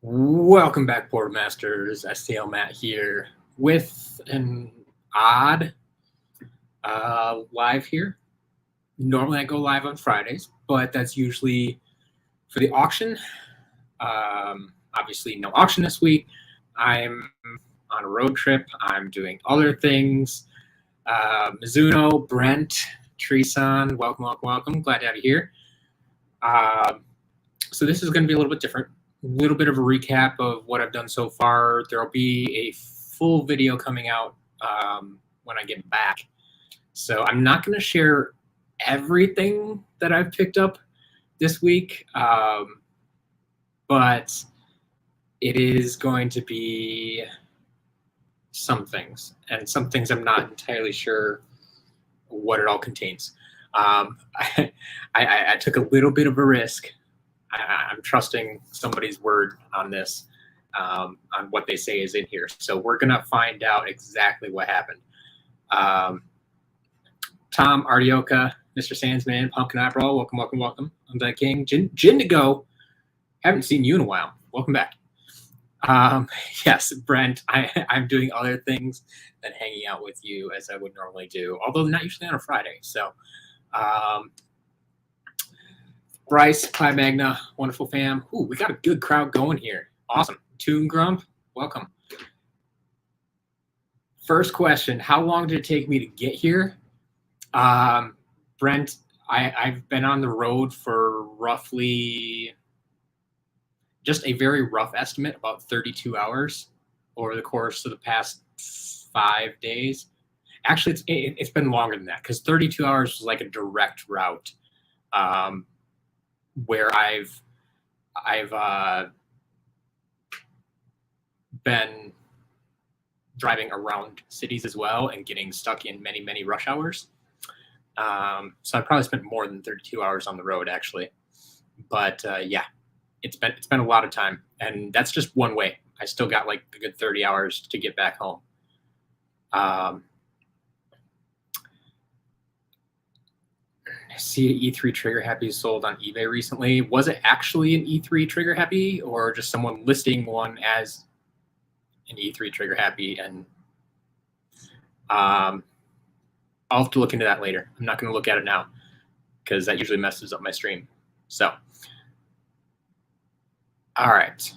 Welcome back, Portmasters. STL Matt here with an odd live here. Normally I go live on Fridays, but that's usually for the auction. Obviously, no auction this week. I'm on a road trip. I'm doing other things. Mizuno, Brent, Treeson, welcome. Glad to have you here. So this is going to be a little bit different. A little bit of a recap of what I've done so far. There will be a full video coming out when I get back. So I'm not going to share everything that I've picked up this week, but it is going to be some things, and some things I'm not entirely sure what it all contains. I took a little bit of a risk. I'm trusting somebody's word on this, on what they say is in here. So we're going to find out exactly what happened. Tom, Ardioka, Mr. Sandsman, Pumpkin Eyebrow, welcome. I'm the King. Jindigo, haven't seen you in a while. Welcome back. Yes, Brent, I'm doing other things than hanging out with you as I would normally do, although not usually on a Friday. So, Bryce, Pi Magna, wonderful fam. Ooh, we got a good crowd going here. Awesome. Toon Grump, welcome. First question, how long did it take me to get here? Brent, I've been on the road for roughly, just a very rough estimate, about 32 hours over the course of the past 5 days. Actually, it's been longer than that, because 32 hours was like a direct route. Where I've been driving around cities as well and getting stuck in many rush hours. So I probably spent more than 32 hours on the road, actually. But yeah, it's been a lot of time, and that's just one way. I still got like a good 30 hours to get back home. I see an E3 Trigger Happy sold on eBay recently. Was it actually an E3 Trigger Happy, or just someone listing one as an E3 Trigger Happy? And I'll have to look into that later. I'm not going to look at it now, because that usually messes up my stream. So, all right.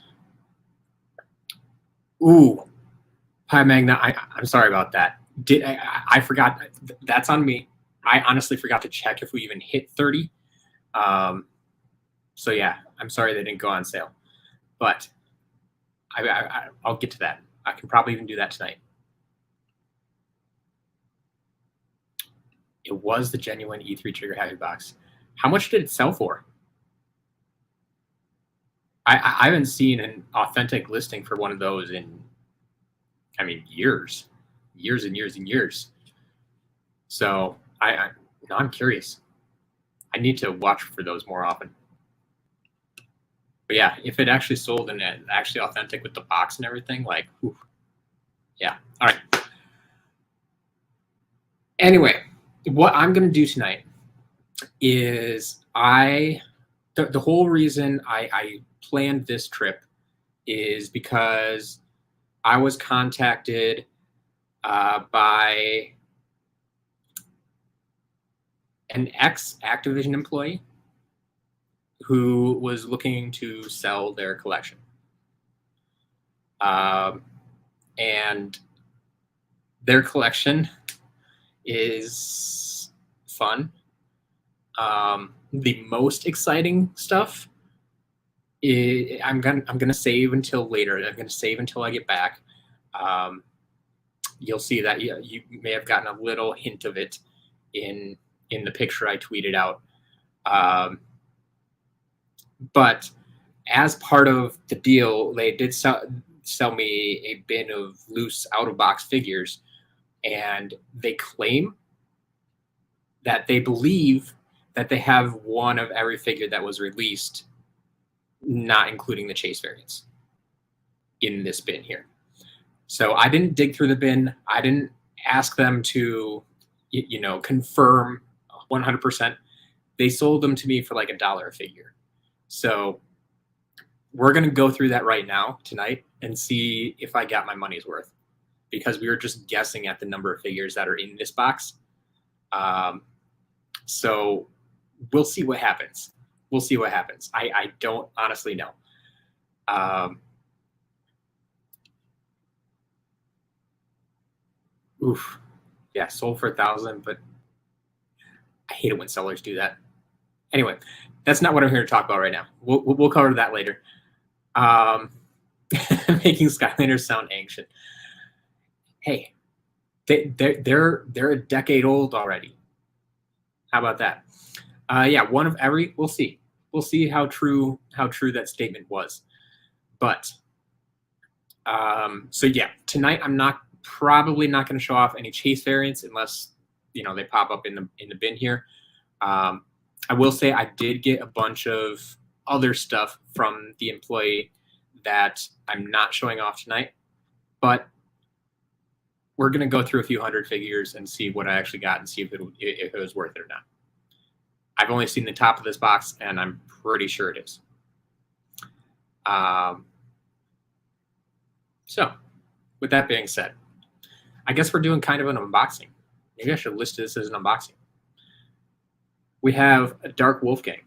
Ooh, Pi Magna, I'm sorry about that. I forgot. That's on me. I honestly forgot to check if we even hit 30. So yeah, I'm sorry they didn't go on sale, but I'll get to that. I can probably even do that tonight. It was the genuine E3 Trigger Happy Box. How much did it sell for? I haven't seen an authentic listing for one of those in, I mean, years and years. So I'm curious. I need to watch for those more often. But yeah, if it actually sold and actually authentic with the box and everything, like, whew. Yeah. All right. Anyway, what I'm going to do tonight is the whole reason I planned this trip is because I was contacted by an ex-Activision employee who was looking to sell their collection. And their collection is fun. The most exciting stuff I'm gonna save until later. I'm gonna save until I get back. You'll see that you may have gotten a little hint of it in the picture I tweeted out. But as part of the deal, they did sell me a bin of loose out-of-box figures, and they claim that they believe that they have one of every figure that was released, not including the chase variants, in this bin here. So I didn't dig through the bin. I didn't ask them to, confirm 100%. They sold them to me for like $1 a figure. So we're going to go through that right now tonight and see if I got my money's worth, because we were just guessing at the number of figures that are in this box. So we'll see what happens. We'll see what happens. I don't honestly know. Oof. Yeah, sold for 1,000, but I hate it when sellers do that. Anyway, that's not what I'm here to talk about right now. We'll cover that later. Making Skylanders sound ancient. Hey, they're a decade old already. How about that? Yeah, one of every. We'll see. We'll see how true that statement was. But so yeah, tonight I'm probably not going to show off any chase variants unless they pop up in the bin here. I will say I did get a bunch of other stuff from the employee that I'm not showing off tonight, but we're going to go through a few hundred figures and see what I actually got and see if it was worth it or not. I've only seen the top of this box, and I'm pretty sure it is. So, with that being said, I guess we're doing kind of an unboxing. Maybe I should list this as an unboxing. We have a Dark Wolfgang.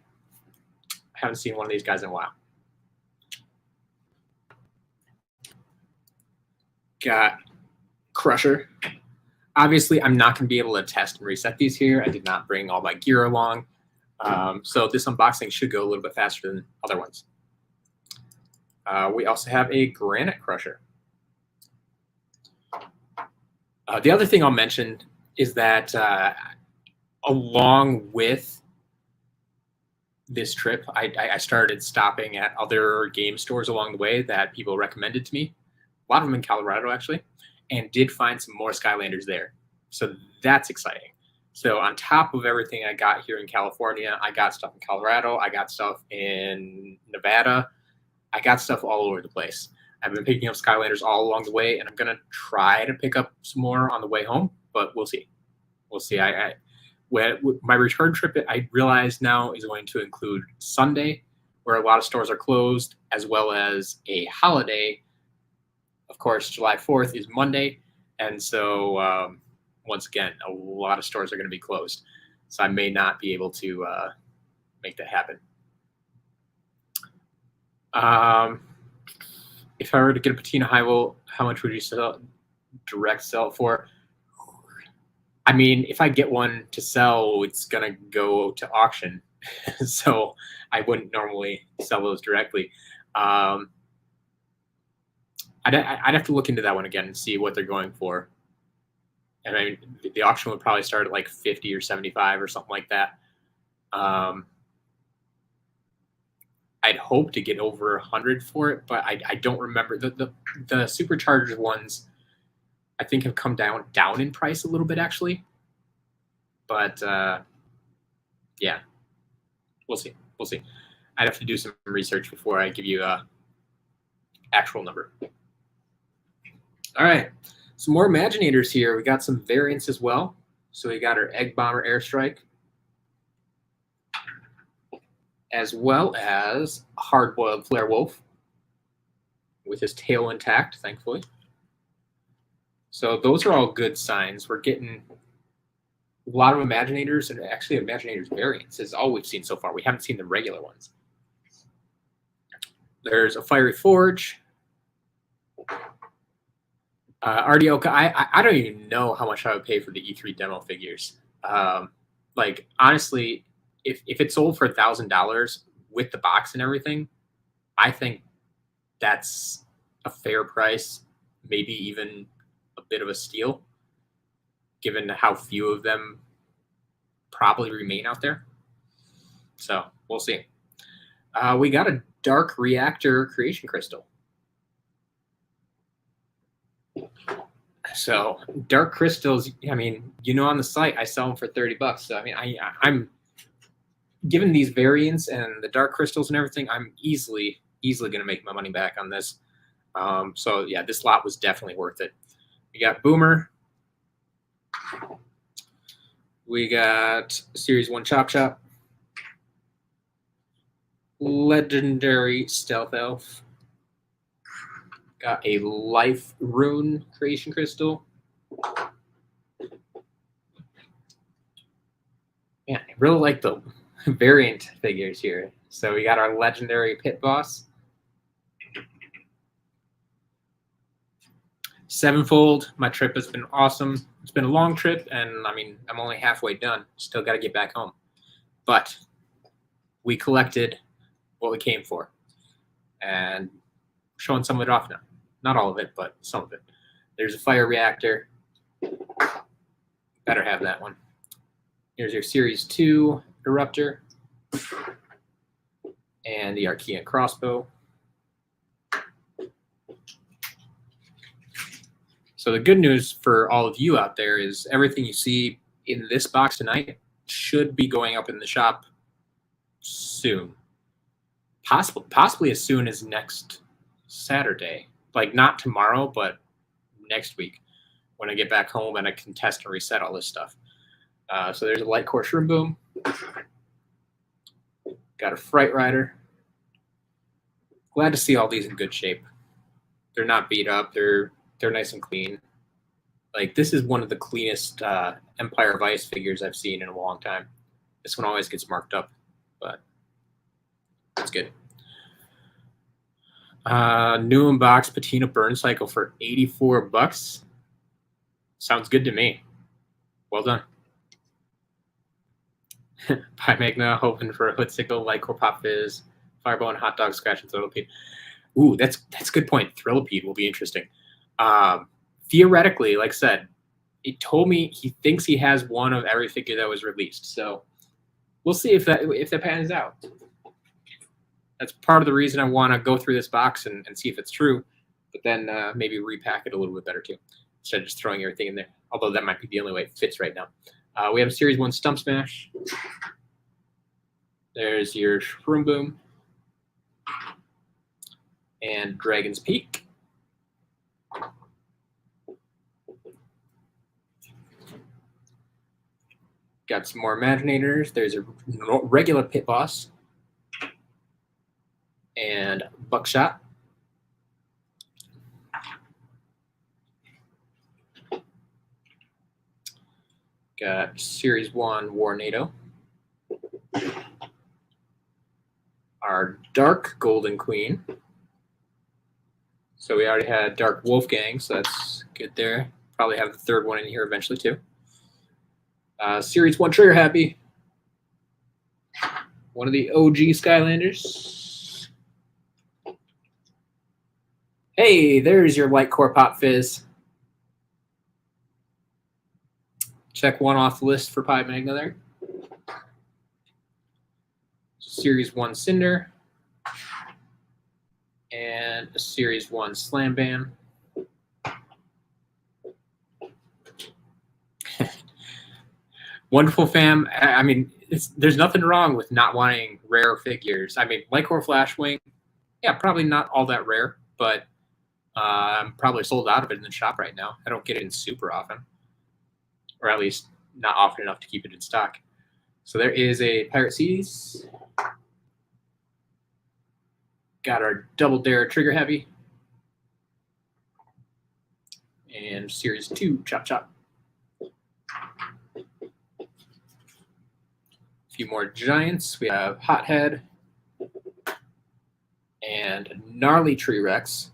I haven't seen one of these guys in a while. Got Crusher. Obviously, I'm not going to be able to test and reset these here. I did not bring all my gear along. So this unboxing should go a little bit faster than other ones. We also have a Granite Crusher. The other thing I'll mention is that along with this trip, I started stopping at other game stores along the way that people recommended to me. A lot of them in Colorado, actually, and did find some more Skylanders there. So that's exciting. So on top of everything I got here in California, I got stuff in Colorado. I got stuff in Nevada. I got stuff all over the place. I've been picking up Skylanders all along the way, and I'm going to try to pick up some more on the way home, but we'll see. We'll see. My return trip, I realize now, is going to include Sunday, where a lot of stores are closed, as well as a holiday. Of course, July 4th is Monday, and so once again, a lot of stores are going to be closed. So I may not be able to make that happen. If I were to get a patina Hyrule, how much would you direct sell it for? I mean, if I get one to sell, it's going to go to auction. So I wouldn't normally sell those directly. I'd have to look into that one again and see what they're going for. And I mean, the auction would probably start at like 50 or 75 or something like that. I'd hope to get over 100 for it, but I don't remember. The supercharged ones, I think, have come down in price a little bit, actually. But yeah, we'll see. We'll see. I'd have to do some research before I give you a actual number. All right, some more Imaginators here. We got some variants as well. So we got our Egg Bomber Airstrike, as well as Hard-Boiled Flare Wolf with his tail intact, thankfully. So those are all good signs. We're getting a lot of Imaginators, and actually Imaginators variants is all we've seen so far. We haven't seen the regular ones. There's a Fiery Forge. Ardioka, I don't even know how much I would pay for the E3 demo figures. Like, honestly, if it sold for $1,000 with the box and everything, I think that's a fair price, maybe even a bit of a steal, given how few of them probably remain out there. So we'll see. We got a Dark Reactor Creation Crystal. So Dark Crystals, I mean, on the site I sell them for $30. So I mean, I'm given these variants and the Dark Crystals and everything, I'm easily going to make my money back on this. So yeah, this lot was definitely worth it. We got Boomer. We got Series 1 Chop Chop. legendary stealth elf. Got a life rune creation crystal. Yeah, I really like the variant figures here. So we got our legendary pit boss. Sevenfold. My trip has been awesome. It's been a long trip, and I mean, I'm only halfway done. Still got to get back home. But we collected what we came for. And showing some of it off now. Not all of it, but some of it. There's a fire reactor. Better have that one. Here's your Series 2 Eruptor. And the Archaean crossbow. So the good news for all of you out there is everything you see in this box tonight should be going up in the shop soon. Possibly as soon as next Saturday. Like not tomorrow, but next week when I get back home and I can test and reset all this stuff. So there's a Light Core Shroom Boom. Got a Fright Rider. Glad to see all these in good shape. They're not beat up. They're nice and clean. Like this is one of the cleanest Empire of Ice figures I've seen in a long time. This one always gets marked up, but that's good. New in-box Patina Burn Cycle for $84. Sounds good to me. Well done. Pie Magna hoping for a Hood Sickle, Light Core Pop Fizz, Fireball, and Hot Dog Scratch and Thrillipede. Ooh, that's a good point. Thrillipede will be interesting. Theoretically, like I said, he told me he thinks he has one of every figure that was released. So we'll see if that pans out. That's part of the reason I want to go through this box and see if it's true, but then maybe repack it a little bit better too, instead of just throwing everything in there. Although that might be the only way it fits right now. We have a Series 1 Stump Smash. There's your Shroom Boom. And Dragon's Peak. Got some more Imaginators. There's a regular Pit Boss. And Buckshot. Got Series 1 Warnado. Our Dark Golden Queen. So we already had Dark Wolfgang, so that's good there. Probably have the third one in here eventually too. Series 1 Trigger Happy. One of the OG Skylanders. Hey, there's your Light Core Pop Fizz. Check one off the list for Pie Magna there. Series 1 Cinder. And a Series 1 Slam Bam. Wonderful fam. I mean, there's nothing wrong with not wanting rare figures. I mean, Light Core Flashwing, yeah, probably not all that rare, but I'm probably sold out of it in the shop right now. I don't get it in super often, or at least not often enough to keep it in stock. So there is a Pirate Seas. Got our Double Dare Trigger Heavy. And Series 2 Chop Chop. A few more Giants. We have Hothead. And Gnarly Tree Rex.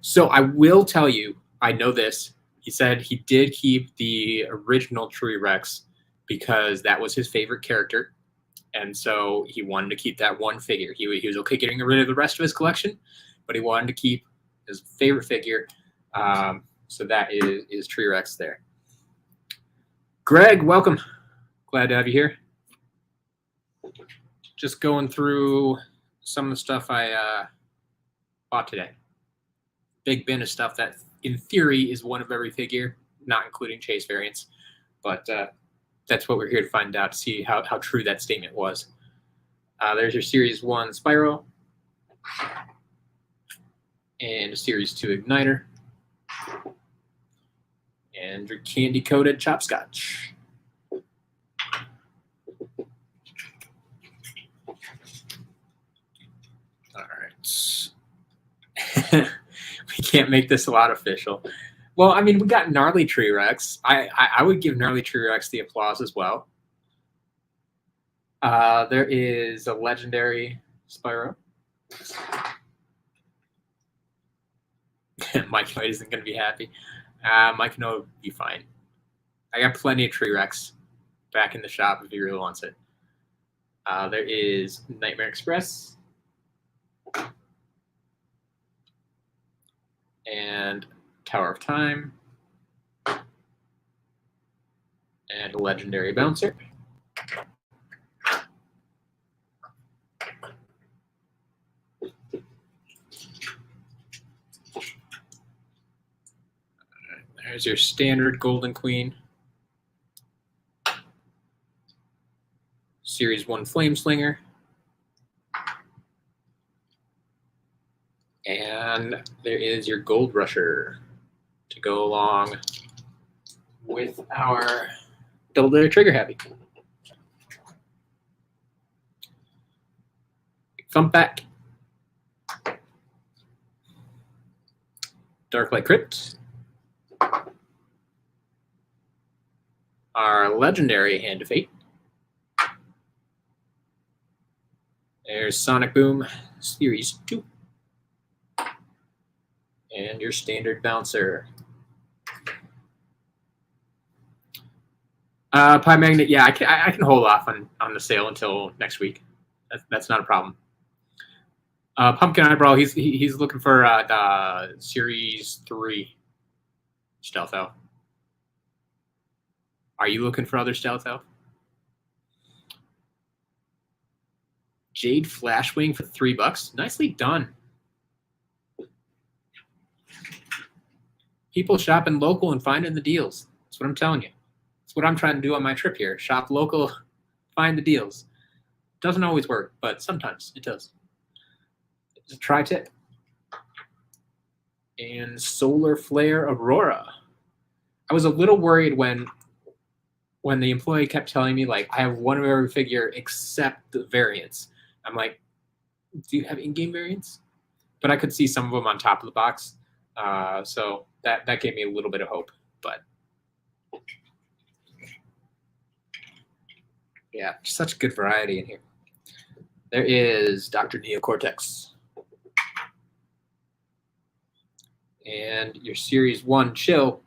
So I will tell you, I know this. He said he did keep the original Tree Rex because that was his favorite character. And so he wanted to keep that one figure. He was okay getting rid of the rest of his collection, but he wanted to keep his favorite figure. So that is Tree Rex there. Greg, welcome. Glad to have you here. Just going through some of the stuff I bought today. Big bin of stuff that, in theory, is one of every figure, not including chase variants. But that's what we're here to find out, to see how true that statement was. There's your Series 1 Spyro. And a Series 2 Igniter. And your candy-coated Chopscotch. We can't make this a lot official. Well, I mean, we got Gnarly Tree Rex. I would give Gnarly Tree Rex the applause as well. There is a legendary Spyro. Mike White isn't going to be happy. Mike No will be fine. I got plenty of Tree Rex back in the shop if he really wants it. There is Nightmare Express. And Tower of Time. And a legendary bouncer. There's your standard Golden Queen. Series 1 Flame Slinger. And there is your Gold Rusher to go along with our Double Dare Trigger Happy. Thump back. Darklight Crypt. Our legendary Hand of Fate. There's Sonic Boom Series 2. And your standard bouncer. Pie Magnet, yeah, I can hold off on the sale until next week. That's not a problem. Pumpkin Eyebrow, he's looking for the Series 3 Stealth Elf. Are you looking for other Stealth Elf? Jade Flashwing for $3. Nicely done. People shopping local and finding the deals. That's what I'm telling you. That's what I'm trying to do on my trip here. Shop local, find the deals. Doesn't always work, but sometimes it does. It's a tri-tip. And Solar Flare Aurora. I was a little worried when the employee kept telling me, like, I have one of every figure except the variants. I'm like, do you have in-game variants? But I could see some of them on top of the box. So that gave me a little bit of hope. But yeah, such good variety in here. There is Dr. Neocortex. And your Series 1 Chill.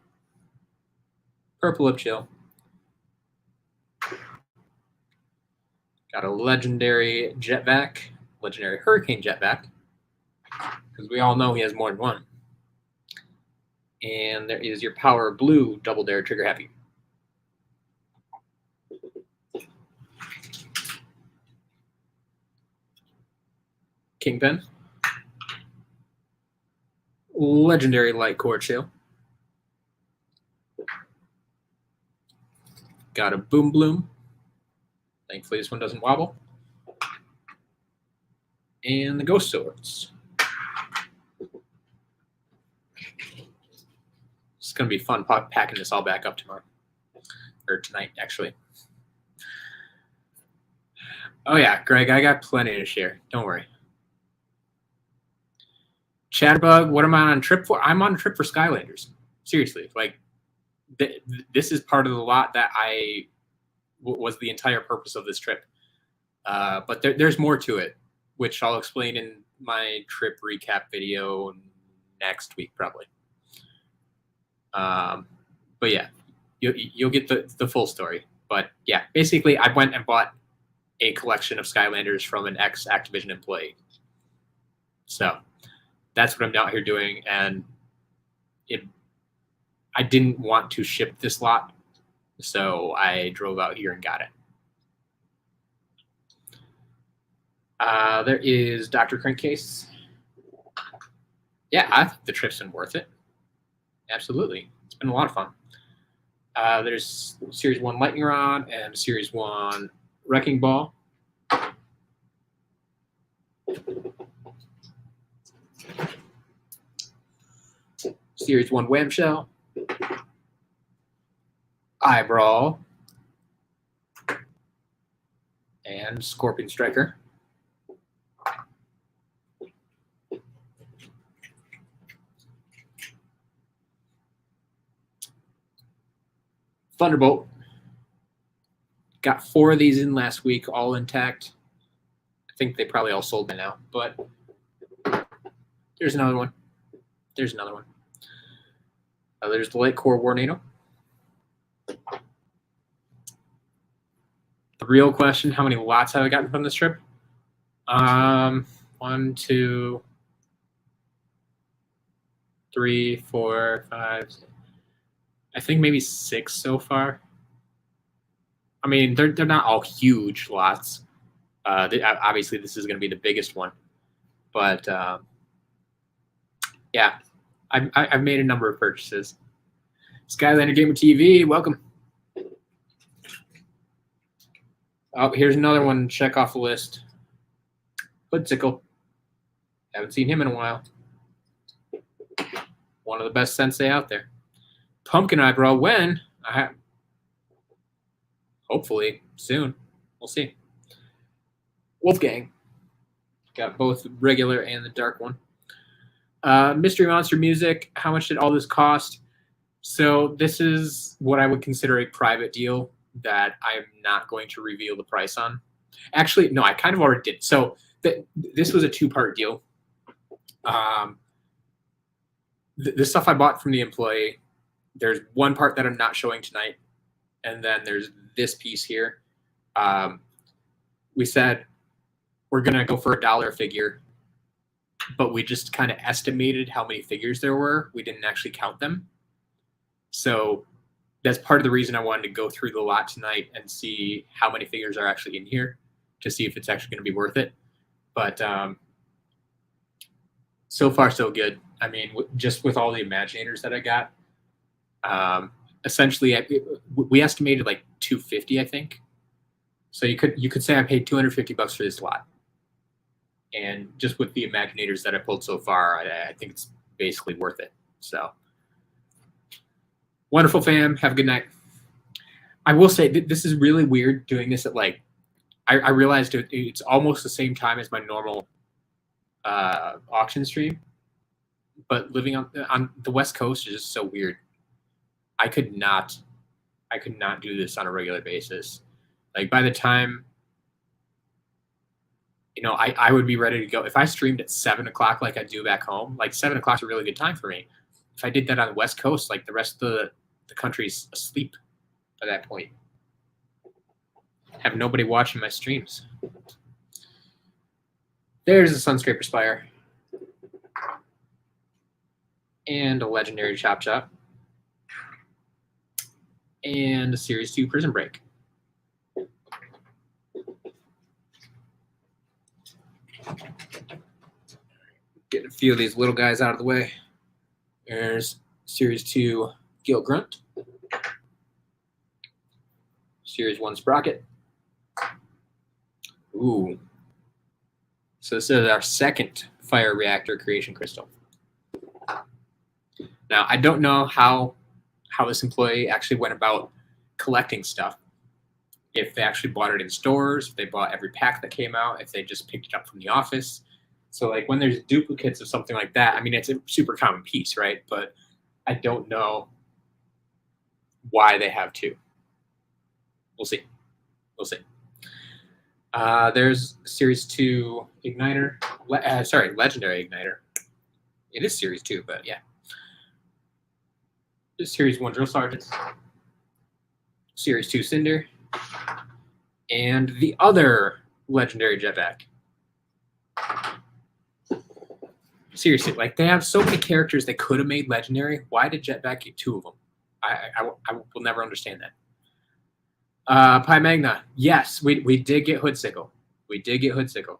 Purple Lip Chill. Got a legendary Jetvac. Legendary Hurricane Jetvac. Because we all know he has more than one. And there is your Power Blue Double Dare Trigger Happy. Kingpin. Legendary Light Core Chill. Got a Boom Bloom. Thankfully, this one doesn't wobble. And the Ghost Swords. It's going to be fun packing this all back up tomorrow. Or tonight, actually. Oh, yeah, Greg, I got plenty to share. Don't worry. Chatterbug, what am I on a trip for? I'm on a trip for Skylanders. Seriously. Like, this is part of the lot that was the entire purpose of this trip. But there's more to it, which I'll explain in my trip recap video next week, probably. But yeah, you'll get the full story. But yeah, basically, I went and bought a collection of Skylanders from an ex-Activision employee. So that's what I'm out here doing, and I didn't want to ship this lot, so I drove out here and got it. There is Dr. Crankcase. Yeah, I think the trip's been worth it. Absolutely. It's been a lot of fun. There's Series 1 Lightning Rod and Series 1 Wrecking Ball. Series 1 Wham Shell. Eyebrawl. And Scorpion Striker. Thunderbolt. Got 4 of these in last week, all intact. I think they probably all sold by now, but there's another one. There's another one. There's the Light Core Warnado. The real question, how many lots have I gotten from this trip? 1, 2, 3, 4, 5. I think maybe 6 so far. I mean, they're not all huge lots. Obviously, this is going to be the biggest one, but yeah, I've made a number of purchases. Skylander Gamer TV, welcome. Oh, here's another one. Check off the list. Hoodsicle. Haven't seen him in a while. One of the best sensei out there. Pumpkin Eyebrow. When? Hopefully soon. We'll see. Wolfgang. Got both regular and the dark one. Mystery Monster Music. How much did all this cost? So this is what I would consider a private deal that I'm not going to reveal the price on. Actually, no, I kind of already did. So this was a 2-part deal. The stuff I bought from the employee, there's one part that I'm not showing tonight, and then there's this piece here. We said we're going to go for $1 a figure, but we just kind of estimated how many figures there were. We didn't actually count them. So that's part of the reason I wanted to go through the lot tonight and see how many figures are actually in here to see if it's actually going to be worth it. But so far, so good. I mean, just with all the Imaginators that I got, essentially, we estimated like $250, I think. So you could say I paid $250 for this lot, and just with the Imaginators that I pulled so far, I think it's basically worth it. So wonderful, fam. Have a good night. I will say this is really weird doing this at like I realized it's almost the same time as my normal auction stream, but living on the West Coast is just so weird. I could not do this on a regular basis. Like by the time, I would be ready to go. If I streamed at 7 o'clock like I do back home, like 7 o'clock is a really good time for me. If I did that on the West Coast, like the rest of the country's asleep by that point. Have nobody watching my streams. There's a Sunscraper Spire. And a Legendary Chop Chop. And a Series 2 Prison Break. Get a few of these little guys out of the way. There's Series 2 Gil Grunt. Series 1 Sprocket. Ooh. So this is our second Fire Reactor Creation Crystal. Now, I don't know how this employee actually went about collecting stuff. If they actually bought it in stores, if they bought every pack that came out, if they just picked it up from the office. So like when there's duplicates of something like that, I mean, it's a super common piece, right? But I don't know why they have 2. We'll see. We'll see. There's Series 2 Igniter. Legendary Igniter. It is Series 2, but yeah. This Series 1 Drill Sergeant. Series 2 Cinder. And the other Legendary Jetpack. Seriously, like they have so many characters they could have made legendary. Why did Jetpack get 2 of them? I will never understand that. Pi Magna. Yes, we did get Hoodsicle. We did get Hoodsicle.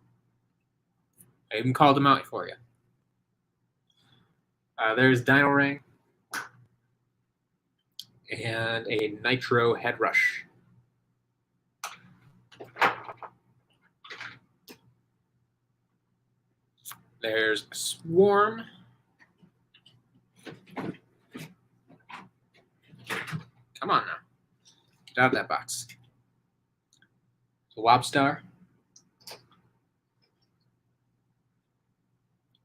I even called him out for you. There's Dino Ring. And a Nitro Head Rush. There's Swarm. Come on now. Get out of that box. So Lobstar.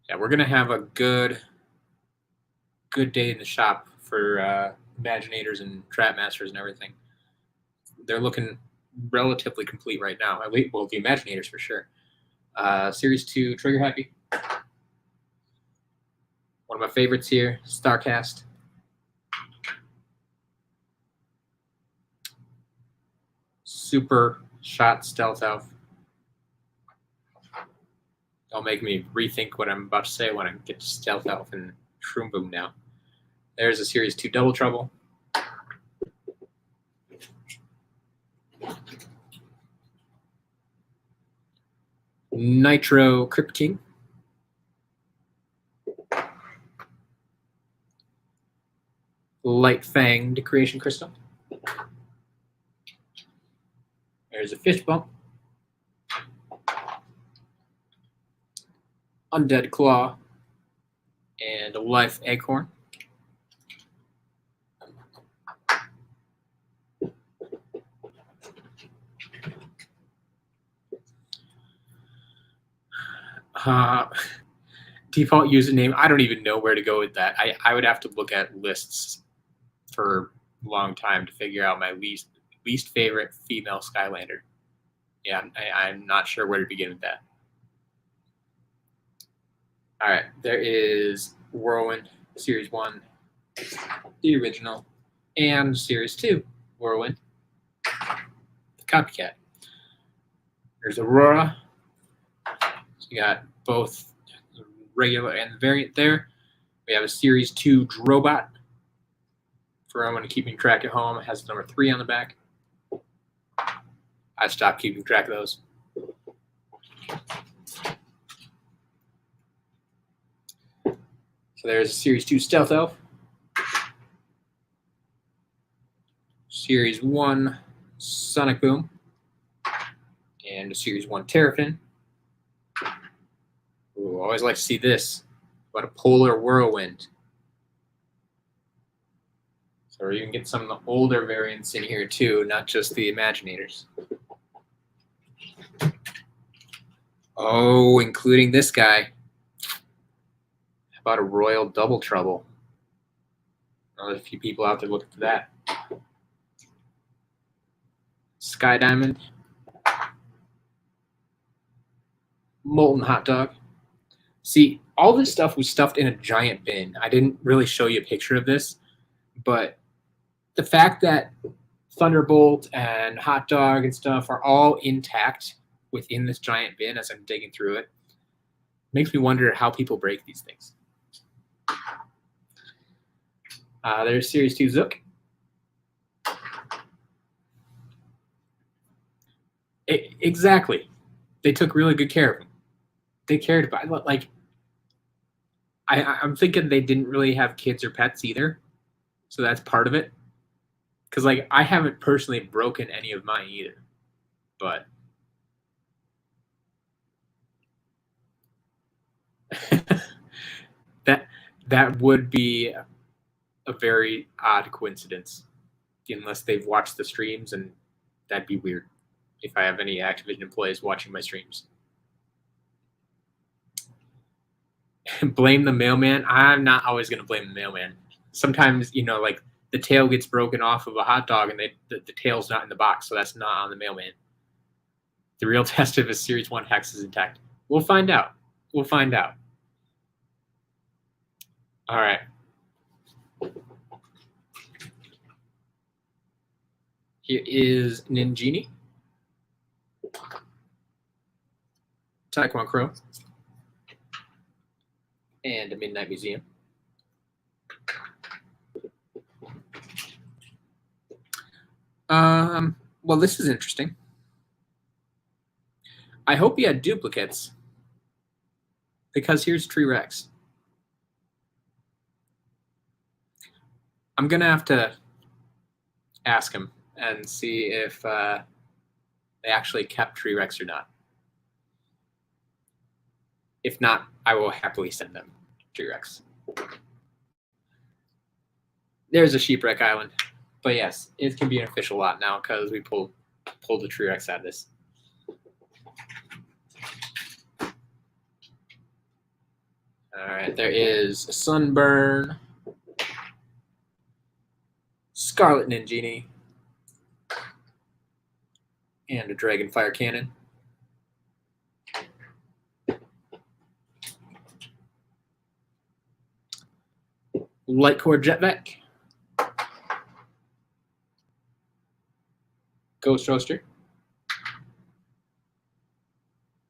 Yeah, we're going to have a good day in the shop for Imaginators and Trap Masters and everything. They're looking relatively complete right now. Well, the Imaginators for sure. Series 2, Trigger Happy. One of my favorites here, StarCast. Super Shot Stealth Elf. Don't make me rethink what I'm about to say when I get to Stealth Elf and Shroom Boom now. There's a Series 2 Double Trouble. Nitro Crypt King. Light Fanged Creation Crystal. There's a Fish Bump. Undead Claw. And a Life Acorn. Default username, I don't even know where to go with that. I would have to look at lists for a long time to figure out my least favorite female Skylander. Yeah, I'm not sure where to begin with that. All right, there is Whirlwind, Series 1, the original, and Series 2, Whirlwind, the copycat. There's Aurora. So you got both regular and the variant there. We have a Series 2 Drobot. For anyone keeping track at home, it has number 3 on the back. I stopped keeping track of those. So there's a Series 2 Stealth Elf. Series 1 Sonic Boom. And a Series 1 Terrafin. Ooh, I always like to see this. What a Polar Whirlwind. So we're even getting some of the older variants in here too, not just the Imaginators. Oh, including this guy. How about a Royal Double Trouble? There's a few people out there looking for that. Sky Diamond. Molten Hot Dog. See, all this stuff was stuffed in a giant bin. I didn't really show you a picture of this, but the fact that Thunderbolt and Hot Dog and stuff are all intact within this giant bin as I'm digging through it makes me wonder how people break these things. There's Series 2 Zook. Exactly. They took really good care of him. They cared about, like, I'm thinking they didn't really have kids or pets either. So that's part of it. Because, like, I haven't personally broken any of mine either. But that would be a very odd coincidence. Unless they've watched the streams, and that'd be weird if I have any Activision employees watching my streams. Blame the mailman. I'm not always going to blame the mailman. Sometimes, you know, like the tail gets broken off of a hot dog and the tail's not in the box, so that's not on the mailman. The real test of a Series 1 hex is intact. We'll find out. We'll find out. All right. Here is Ninjini. Taekwondo Crow. And a Midnight Museum. Well, this is interesting. I hope he had duplicates. Because here's Tree Rex. I'm going to have to ask him and see if they actually kept Tree Rex or not. If not, I will happily send them Tree Rex. There's a Sheepwreck Island. But yes, it can be an official lot now because we pulled the Tree Rex out of this. All right, there is a Sunburn. Scarlet Ninjini, and a Dragon Fire Cannon. Light Core Jetvac, Ghost Roaster,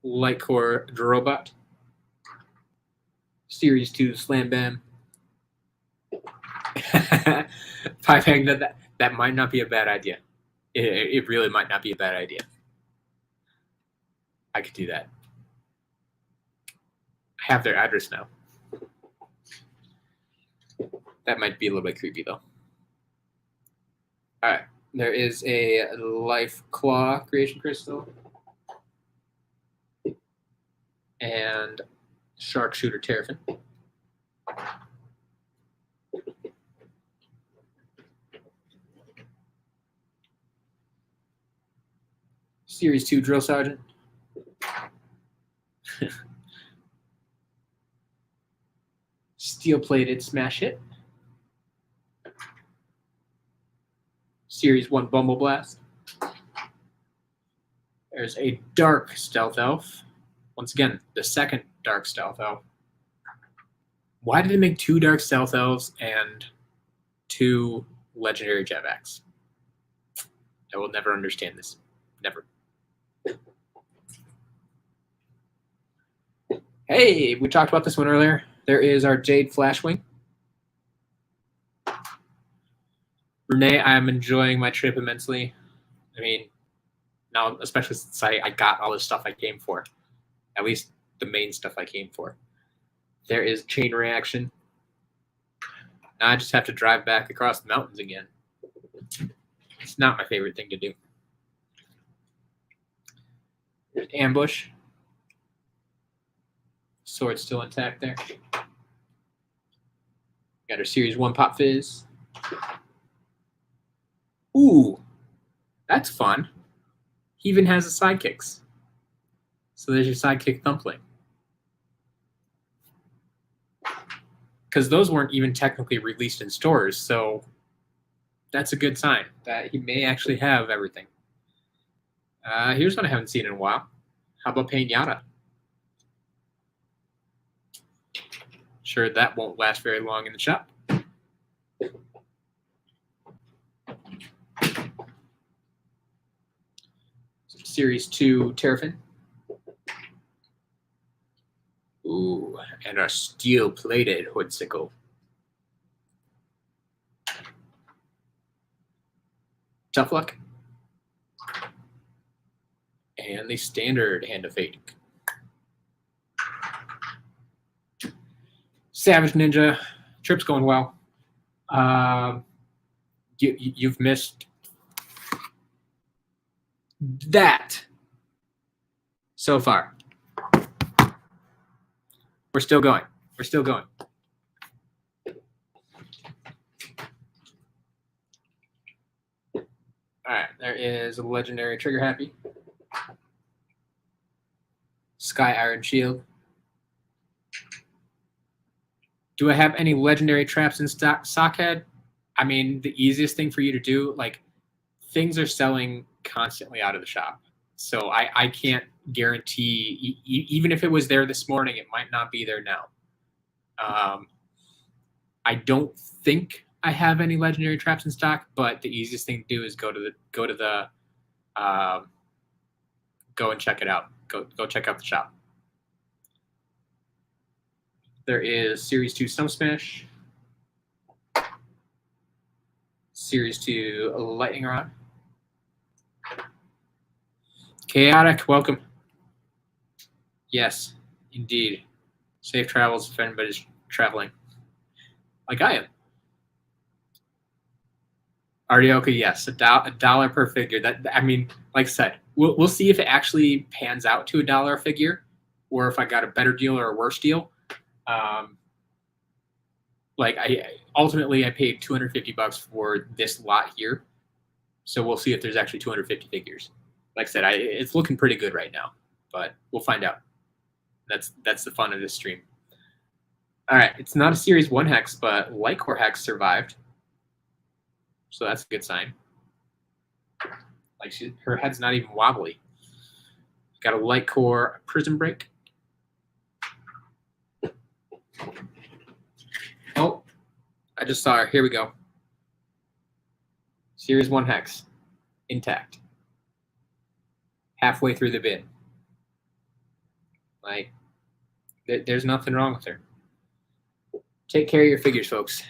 Light Core Drobot, Series 2 Slam Bam. Five hang that might not be a bad idea. It really might not be a bad idea. I could do that. I have their address now. That might be a little bit creepy though. All right, there is a Life Claw Creation Crystal and Sharpshooter Terrafin. Series 2 Drill Sergeant. Steel-plated Smash Hit. Series 1 Bumble Blast. There's a Dark Stealth Elf. Once again, the second Dark Stealth Elf. Why did they make 2 Dark Stealth Elves and 2 Legendary Jetbacks? I will never understand this. Never. Hey, we talked about this one earlier. There is our Jade Flashwing. Renee, I am enjoying my trip immensely. I mean, now, especially since I got all the stuff I came for. At least the main stuff I came for. There is Chain Reaction. Now I just have to drive back across the mountains again. It's not my favorite thing to do. There's Ambush. Sword still intact there. Got our Series 1 Pop Fizz. Ooh, that's fun. He even has the sidekicks. So there's your sidekick Thumpling. Because those weren't even technically released in stores, so that's a good sign that he may actually have everything. Here's one I haven't seen in a while. How about Pinata? Sure, that won't last very long in the shop. Series 2 Terrafin. Ooh, and our steel-plated Hoodsicle. Tough Luck. And the standard Hand of Fate. Savage Ninja. Trip's going well. You've missed that so far. We're still going. We're still going. All right, there is a legendary Trigger Happy. Sky Iron Shield. Do I have any legendary traps in stock, Sockhead? I mean, the easiest thing for you to do, like, things are selling constantly out of the shop. So I can't guarantee, even if it was there this morning, it might not be there now. I don't think I have any legendary traps in stock, but the easiest thing to do is go and check it out. Go check out the shop. There is Series 2 Stump Smash, Series 2 Lightning Rod. Chaotic, welcome. Yes, indeed. Safe travels if anybody's traveling. Like I am. Arioka, yes, $1 per figure. That, I mean, like I said, we'll see if it actually pans out to $1 a figure, or if I got a better deal or a worse deal. Like ultimately I paid $250 for this lot here, so we'll see if there's actually 250 figures. Like I said, it's looking pretty good right now, but we'll find out. That's the fun of this stream. All right, it's not a Series 1 Hex, but Light Core Hex survived. So that's a good sign. Like her head's not even wobbly. Got a light core prison break. Oh, I just saw her. Here we go. Series 1 hex. Intact. Halfway through the bin. Like, there's nothing wrong with her. Take care of your figures, folks.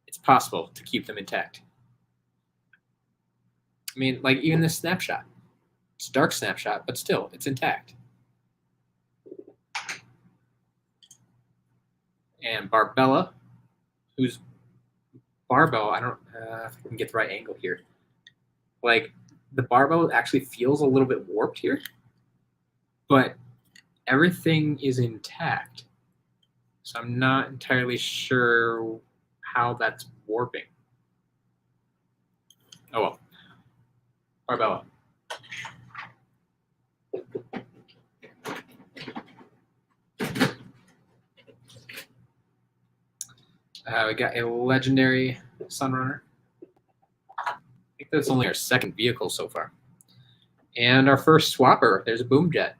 It's possible to keep them intact. I mean, like, even this snapshot. It's a dark snapshot, but still, it's intact. And Barbella, who's barbell, I don't if I can get the right angle here. Like, the barbell actually feels a little bit warped here, but everything is intact. So I'm not entirely sure how that's warping. Oh well. Barbella. We got a legendary Sunrunner. I think that's only our second vehicle so far. And our first swapper, there's a Boom Jet.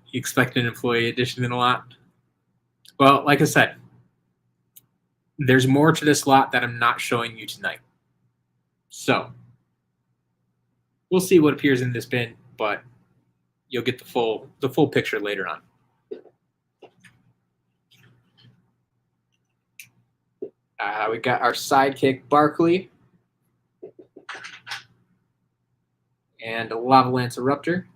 You expect an employee edition in a lot? Well, like I said, there's more to this lot that I'm not showing you tonight. So, we'll see what appears in this bin, but you'll get the full picture later on. We got our sidekick Barkley and a Lava Lance Eruptor.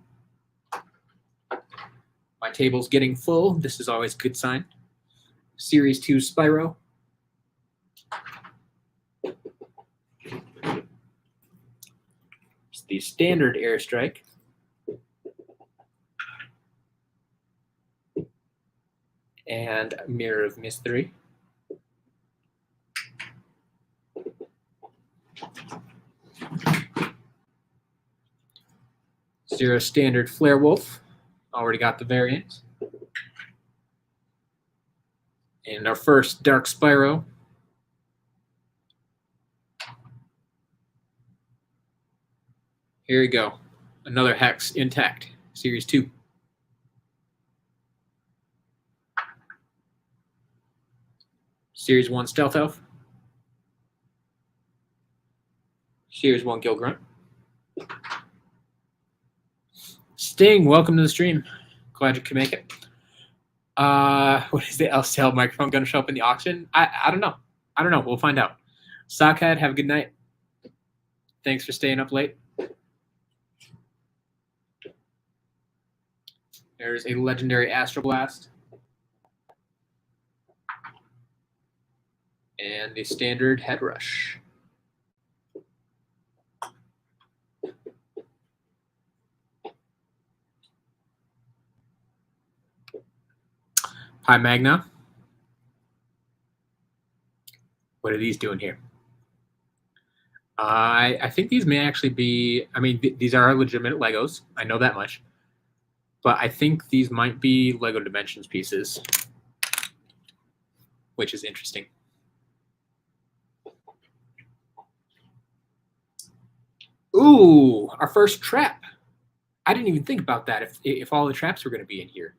My table's getting full. This is always a good sign. Series 2 Spyro. It's the standard Airstrike. And Mirror of Mystery. Zero Standard Flare Wolf. Already got the variant. And our first Dark Spyro. Here we go. Another hex intact. Series 2. Series 1 Stealth Elf. Series 1 Gill Grunt. Sting, welcome to the stream. Glad you could make it. What is the LCL microphone going to show up in the auction? I don't know. I don't know. We'll find out. Sockhead, have a good night. Thanks for staying up late. There's a legendary Astro Blast. And the standard Head Rush. Hi, Magna. What are these doing here? I think these may actually be, I mean, these are legitimate Legos. I know that much. But I think these might be Lego Dimensions pieces, which is interesting. Ooh, our first trap. I didn't even think about that if all the traps were going to be in here.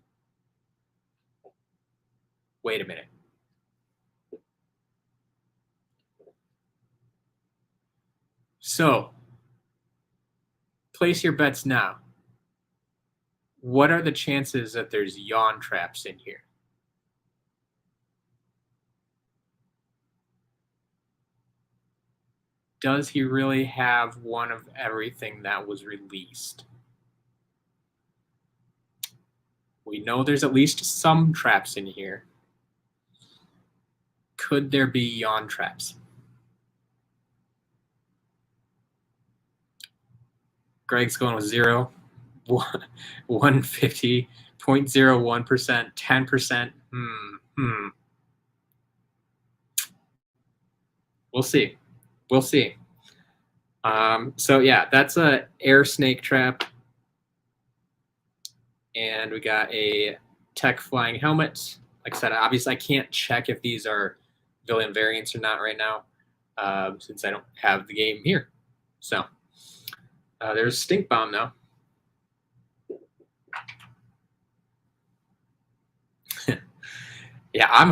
Wait a minute. So, place your bets now. What are the chances that there's yawn traps in here? Does he really have one of everything that was released? We know there's at least some traps in here. Could there be yawn traps? Greg's going with 0, 150, 0.01%, 10%. We'll see. We'll see. So yeah, that's a air snake trap. And we got a tech flying helmet. Like I said, obviously I can't check if these are villain variants or not right now, since I don't have the game here. So there's Stink Bomb now. Yeah, I'm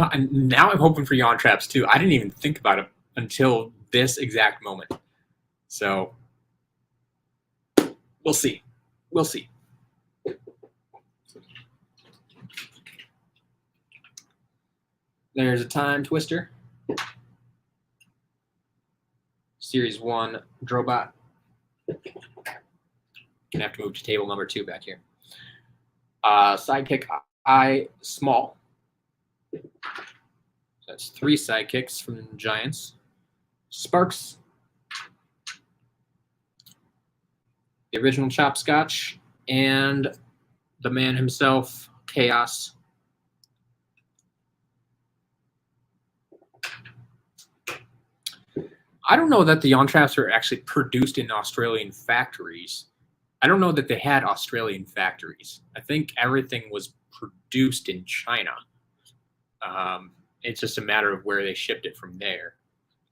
hoping for Yawn Traps too. I didn't even think about it until this exact moment. So we'll see. We'll see. There's a Time Twister. Series 1 Drobot. Gonna have to move to table number 2 back here. Sidekick I Small. That's 3 sidekicks from the Giants. Sparks. The original Chopscotch. And the man himself, Chaos. I don't know that the Yawn Traps are actually produced in Australian factories. I don't know that they had Australian factories. I think everything was produced in China. It's just a matter of where they shipped it from there.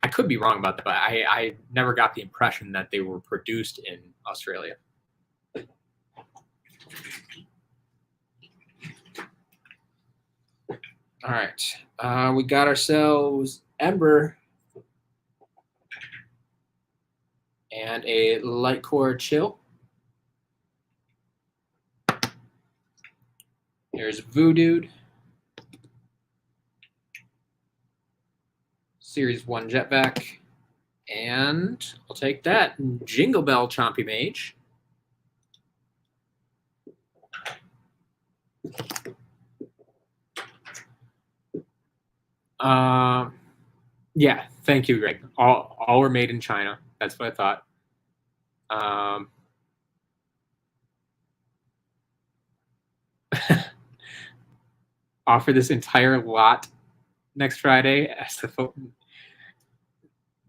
I could be wrong about that, but I never got the impression that they were produced in Australia. All right. We got ourselves Ember and a Light Core Chill. There's Voodoo. Series 1 Jetpack. And I'll take that. Jingle Bell Chompy Mage. Yeah, thank you, Greg. All were made in China. That's what I thought. Offer this entire lot next Friday.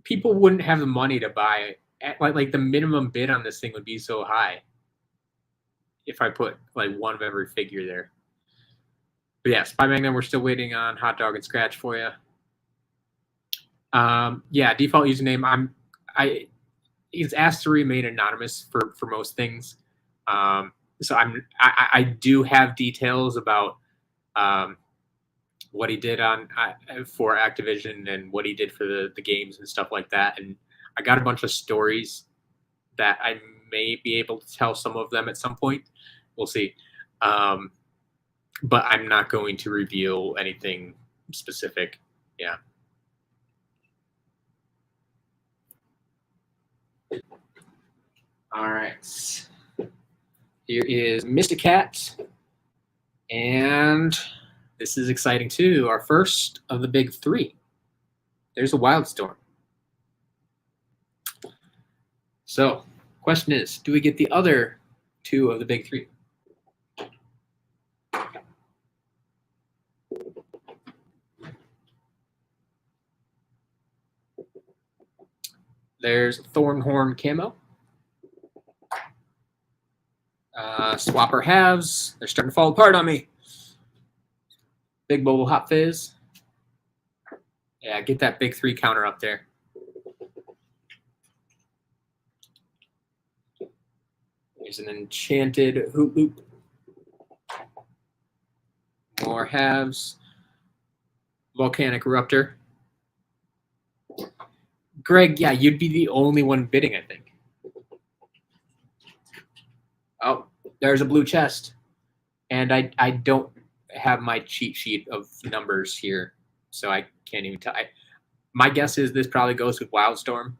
People wouldn't have the money to buy it. Like the minimum bid on this thing would be so high if I put like one of every figure there. But yeah, Spy Magnum, we're still waiting on Hot Dog and Scratch for you. Yeah, default username. It's asked to remain anonymous for most things. So I do have details about what he did on for Activision and what he did for the games and stuff like that. And I got a bunch of stories that I may be able to tell some of them at some point. We'll see. But I'm not going to reveal anything specific. Yeah. All right. Here is Mr. Cat. And this is exciting too. Our first of the big 3. There's a Wildstorm. So, question is, do we get the other 2 of the big 3? There's Thornhorn Camo. Swapper Halves. They're starting to fall apart on me. Big Bubble Hop Fizz. Yeah, get that big 3 counter up there. There's an Enchanted Hoot Loop. More Halves. Volcanic Eruptor. Greg, yeah, you'd be the only one bidding, I think. Oh, there's a blue chest. And I don't have my cheat sheet of numbers here, so I can't even tell. My guess is this probably goes with Wildstorm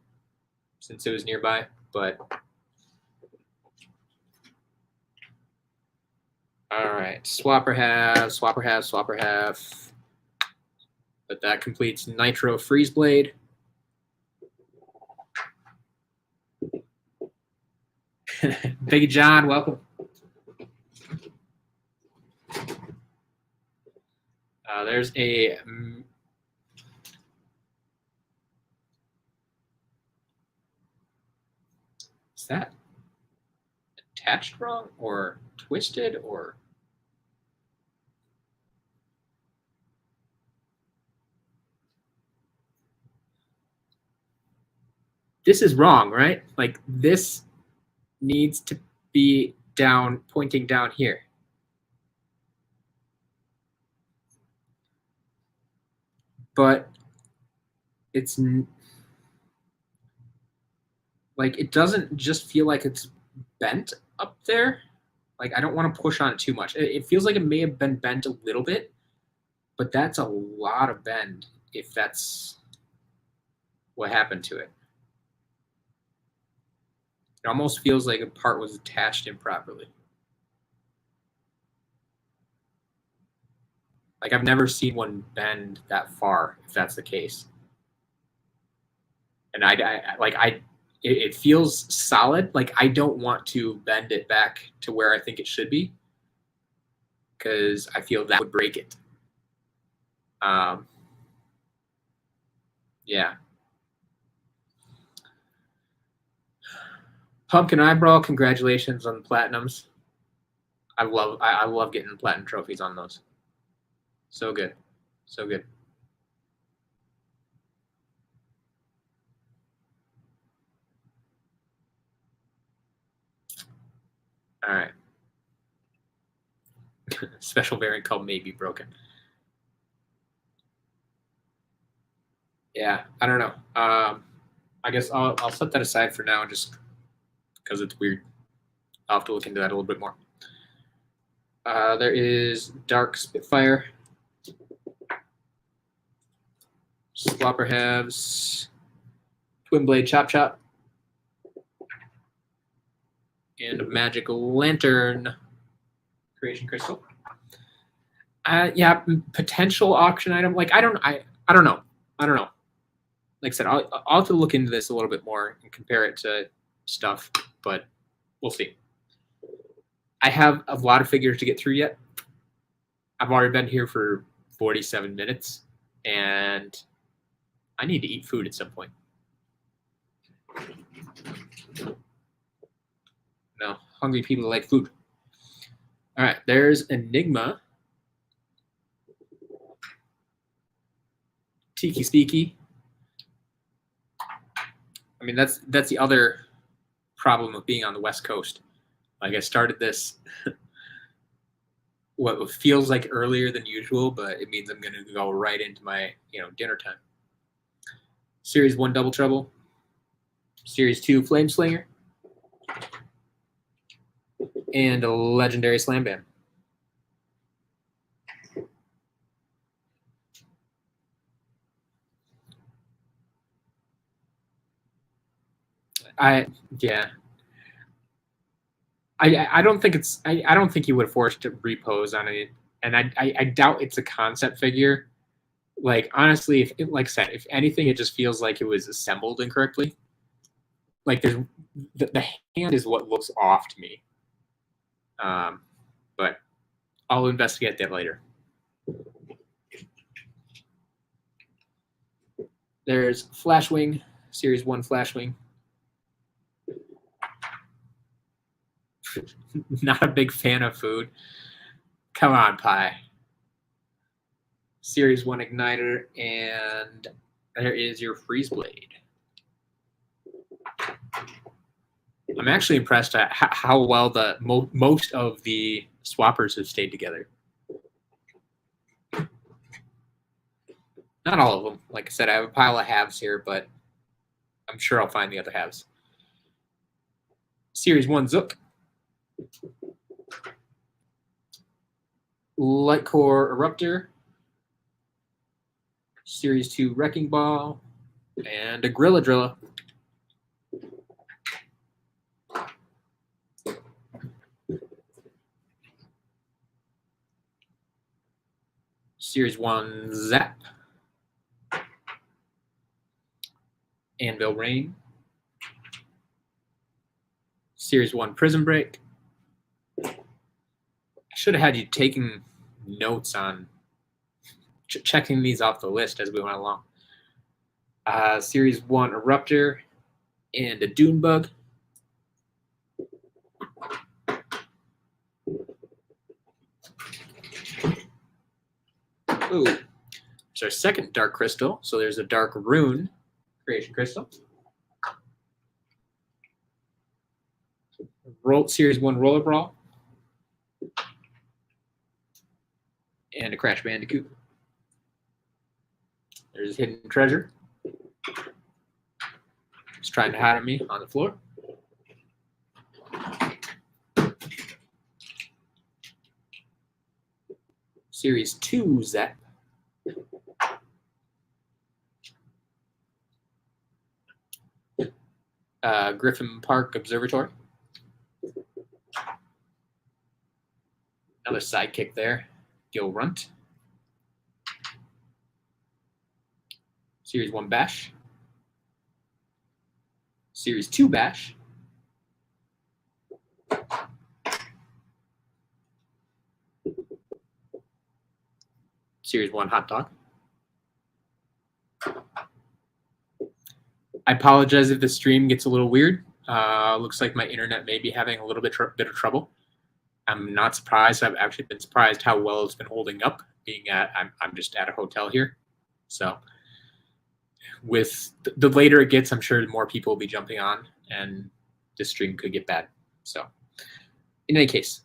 since it was nearby, but all right. Swapper have. But that completes Nitro Freeze Blade. Big John, welcome. There's a is that attached wrong or twisted or this is wrong, right? Like this needs to be down, pointing down here. But it's like, it doesn't just feel like it's bent up there. Like, I don't want to push on it too much. It feels like it may have been bent a little bit, but that's a lot of bend if that's what happened to it. It almost feels like a part was attached improperly. Like, I've never seen one bend that far, if that's the case. And it feels solid. Like, I don't want to bend it back to where I think it should be, because I feel that would break it. Yeah. Pumpkin Eyebrow, congratulations on the platinums. I love getting platinum trophies on those. So good. So good. All right. Special variant called May Be Broken. Yeah, I don't know. I guess I'll set that aside for now, just because it's weird. I'll have to look into that a little bit more. There is Dark Spitfire, Swapper Halves, Twin Blade Chop Chop, and a Magic Lantern Creation Crystal. Yeah, potential auction item. Like, I don't know. Like I said, I'll have to look into this a little bit more and compare it to stuff, but we'll see. I have a lot of figures to get through yet. I've already been here for 47 minutes, and I need to eat food at some point. No, hungry people like food. All right, there's Enigma. Tiki Speaky. I mean, that's the other problem of being on the West Coast. Like, I started this what feels like earlier than usual, but it means I'm going to go right into my dinner time. Series 1 Double Trouble. Series 2 Flame Slinger. And a Legendary Slam Bam. I don't think it's I don't think you would have forced to repose on it, and I doubt it's a concept figure. Like, honestly, like I said, if anything, it just feels like it was assembled incorrectly. Like, there's the hand is what looks off to me. But I'll investigate that later. There's Flashwing, Series 1 Flashwing. Not a big fan of food. Come on, Pie. Series 1 Igniter, and there is your Freeze Blade. I'm actually impressed at how well the most of the swappers have stayed together. Not all of them. Like I said, I have a pile of halves here, but I'm sure I'll find the other halves. Series 1 Zook. Lightcore Eruptor. Series 2 Wrecking Ball. And a Gorilla Drilla. Series 1 Zap. Anvil Rain. Series 1 Prism Break. I should have had you taking notes on checking these off the list as we went along. Series 1 Eruptor and a Dune Bug. Ooh. There's our second Dark Crystal. So there's a Dark Rune Creation Crystal. Series 1 Roller Brawl, and a Crash Bandicoot. There's Hidden Treasure. It's trying to hide on me on the floor. Series 2 Zap. Griffin Park Observatory. Another sidekick there. Gil Runt. Series 1 Bash. Series 2 Bash. Series 1 Hot Dog. I apologize if the stream gets a little weird. Looks like my internet may be having a little bit of trouble. I'm not surprised. I've actually been surprised how well it's been holding up, being at I'm just at a hotel here. So with the later it gets, I'm sure more people will be jumping on and the stream could get bad. So in any case,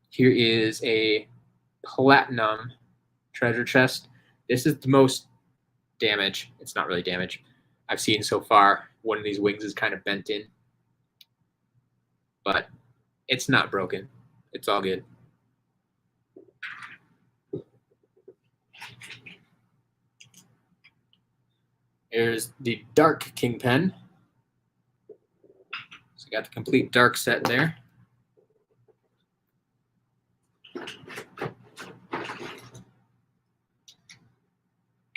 here is a platinum treasure chest. This is the most damage. It's not really damage I've seen so far. One of these wings is kind of bent in, but it's not broken. It's all good. Here's the Dark Kingpin. So got the complete dark set there.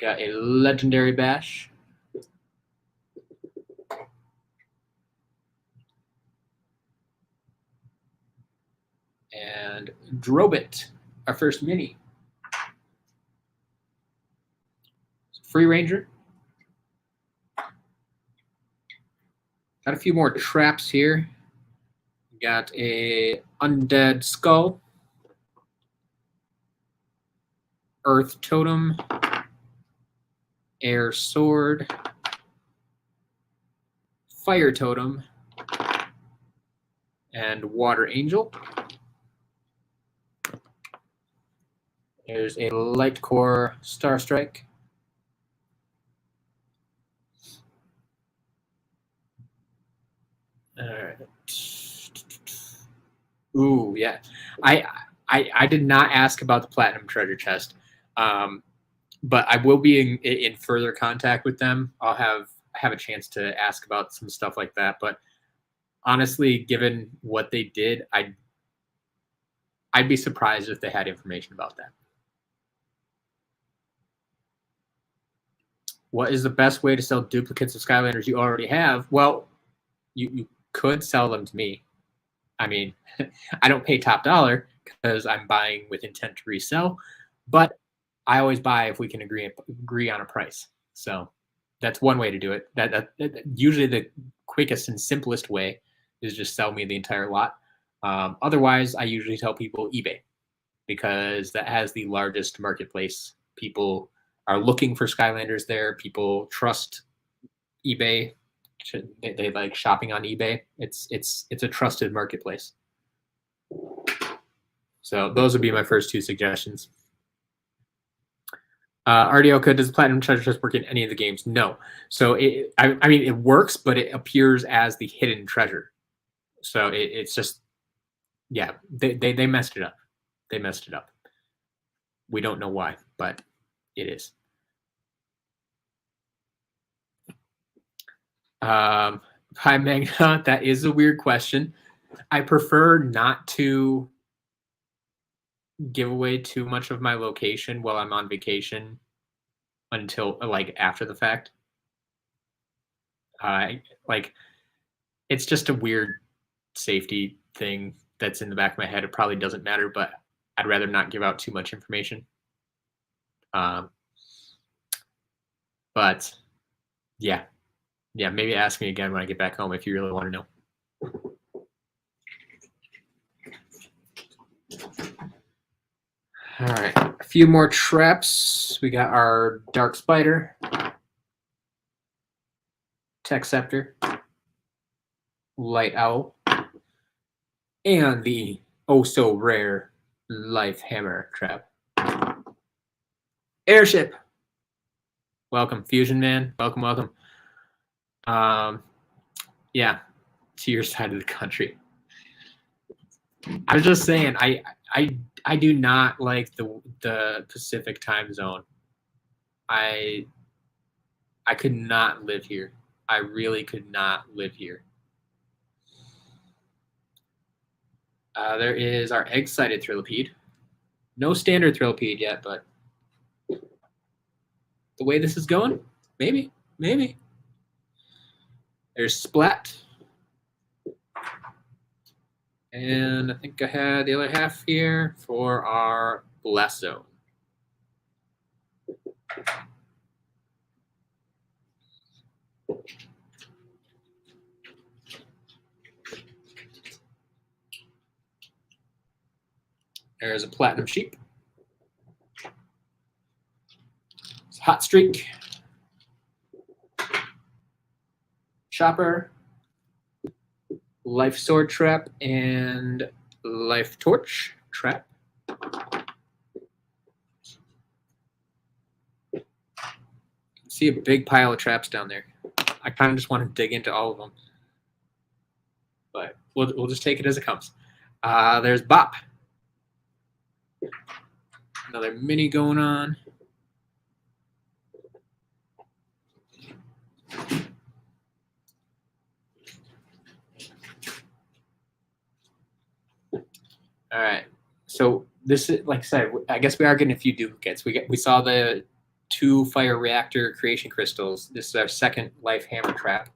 Got a Legendary Bash. And Drobit, our first mini. Free Ranger. Got a few more traps here. Got a Undead Skull. Earth Totem. Air Sword. Fire Totem. And Water Angel. There's a Light Core Star Strike. All right. Ooh, yeah. I did not ask about the Platinum Treasure Chest, but I will be in further contact with them. I'll have a chance to ask about some stuff like that. But honestly, given what they did, I'd be surprised if they had information about that. What is the best way to sell duplicates of Skylanders you already have? Well, you could sell them to me. I mean, I don't pay top dollar because I'm buying with intent to resell, but I always buy if we can agree on a price. So that's one way to do it. That usually the quickest and simplest way is just sell me the entire lot. Otherwise, I usually tell people eBay because that has the largest marketplace. People are looking for Skylanders there. People trust eBay. They like shopping on eBay. It's a trusted marketplace. So those would be my first two suggestions. Ardioka, does Platinum Treasure Chest work in any of the games? No. So I mean, it works, but it appears as the hidden treasure. So it's just, yeah, they messed it up. They messed it up. We don't know why, but it is. Hi, Magna. That is a weird question. I prefer not to give away too much of my location while I'm on vacation until like after the fact. Like it's just a weird safety thing that's in the back of my head. It probably doesn't matter, but I'd rather not give out too much information. But yeah, maybe ask me again when I get back home if you really want to know. All right, a few more traps. We got our Dark Spider, Tech Scepter, Light Owl, And the oh so rare life hammer trap. Airship. Welcome, Fusion Man. Welcome, welcome. Yeah, to your side of the country. I was just saying, I do not like the Pacific time zone. I could not live here. I really could not live here. There is our egg-sided Thrillipede. No standard Thrillipede yet, but the way this is going, maybe. There's Splat. And I think I had the other half here for our Blast Zone. There's a Platinum Sheep. It's Hot Streak. Chopper. Life Sword Trap and Life Torch Trap. See a big pile of traps down there. I kind of just want to dig into all of them. But we'll just take it as it comes. There's Bop. Another mini going on. All right. So this is, like I said, I guess we are getting a few duplicates. We saw the 2 fire reactor creation crystals. This is our second life hammer trap.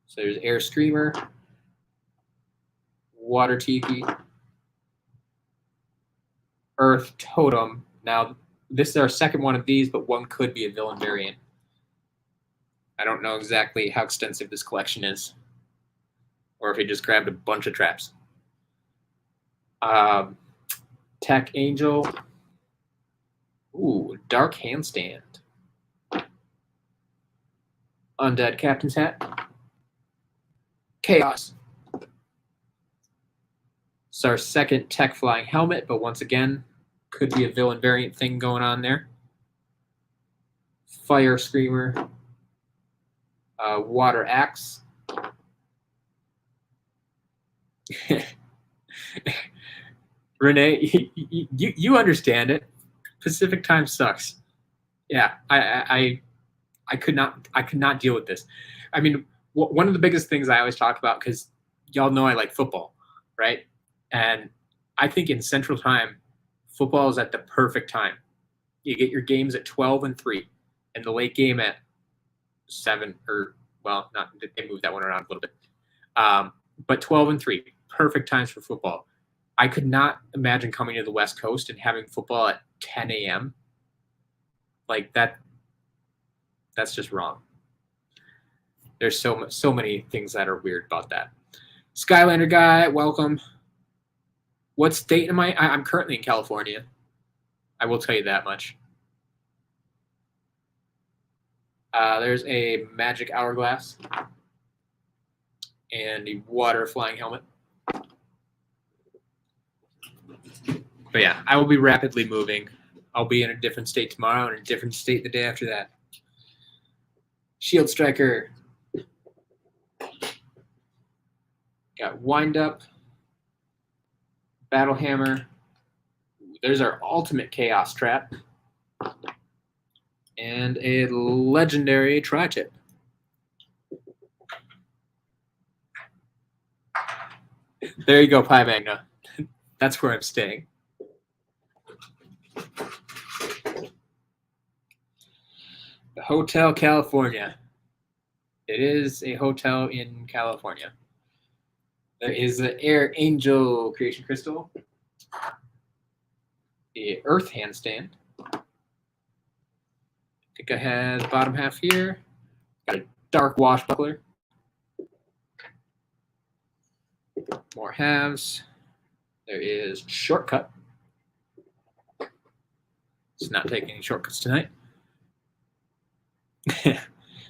So there's Air Screamer, Water Tiki, Earth Totem. Now, this is our second one of these, but one could be a villain variant. I don't know exactly how extensive this collection is, or if he just grabbed a bunch of traps. Tech Angel. Ooh, Dark Handstand. Undead Captain's Hat. Chaos. It's our second Tech Flying Helmet, but once again, could be a villain variant thing going on there. Fire Screamer. Water Axe. Renee, you understand it. Pacific time sucks. Yeah, I could not deal with this. I mean, one of the biggest things I always talk about, because y'all know I like football, right? And I think in Central Time, football is at the perfect time. You get your games at 12 and 3, and the late game at 7, or well, not they moved that one around a little bit, but 12 and 3, perfect times for football. I could not imagine coming to the West Coast and having football at 10 a.m. Like that. That's just wrong. There's so many things that are weird about that. Skylander guy, welcome. What state am I? I'm currently in California. I will tell you that much. There's a magic hourglass and a water flying helmet. But yeah, I will be rapidly moving. I'll be in a different state tomorrow and a different state the day after that. Shield Striker. Got Wind Up. Battle Hammer. There's our ultimate Chaos Trap. And a legendary Tri-Tip. There you go, Pi Magna. That's where I'm staying. The Hotel California. It is a hotel in California. There is the Air Angel Creation Crystal. The Earth Handstand. I think I had the bottom half here. Got a Dark Washbuckler. More halves. There is Shortcut. It's not taking any shortcuts tonight.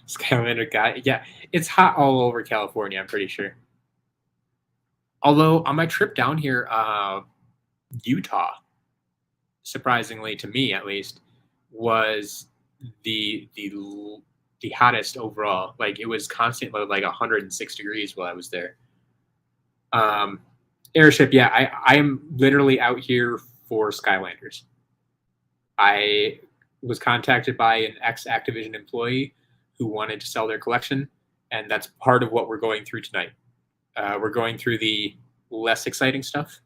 Skylander guy. Yeah, it's hot all over California, I'm pretty sure. Although on my trip down here, Utah, surprisingly to me at least, was the the the hottest overall. Like it was constantly like 106 degrees while I was there. Um, Airship, yeah, I am literally out here for Skylanders. I was contacted by an ex Activision employee who wanted to sell their collection, and that's part of what we're going through tonight. We're going through the less exciting stuff,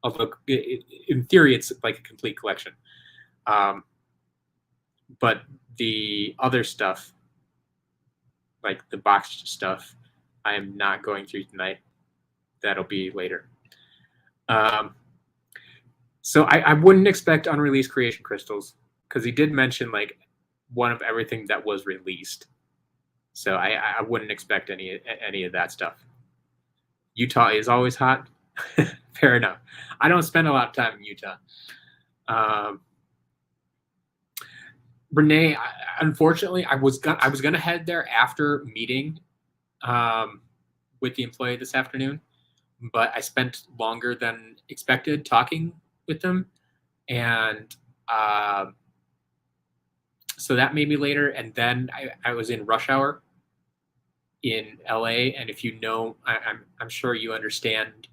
although in theory it's like a complete collection. Um, but the other stuff, like the boxed stuff, I am not going through tonight. That'll be later. Um, so I wouldn't expect unreleased creation crystals because he did mention like one of everything that was released. So I wouldn't expect any of that stuff. Utah is always hot. Fair enough. I don't spend a lot of time in Utah. Um, Renee, unfortunately, I was gonna head there after meeting um, with the employee this afternoon, but I spent longer than expected talking with them, and so that made me later. And then I was in rush hour in LA, and if you know, I'm sure you understand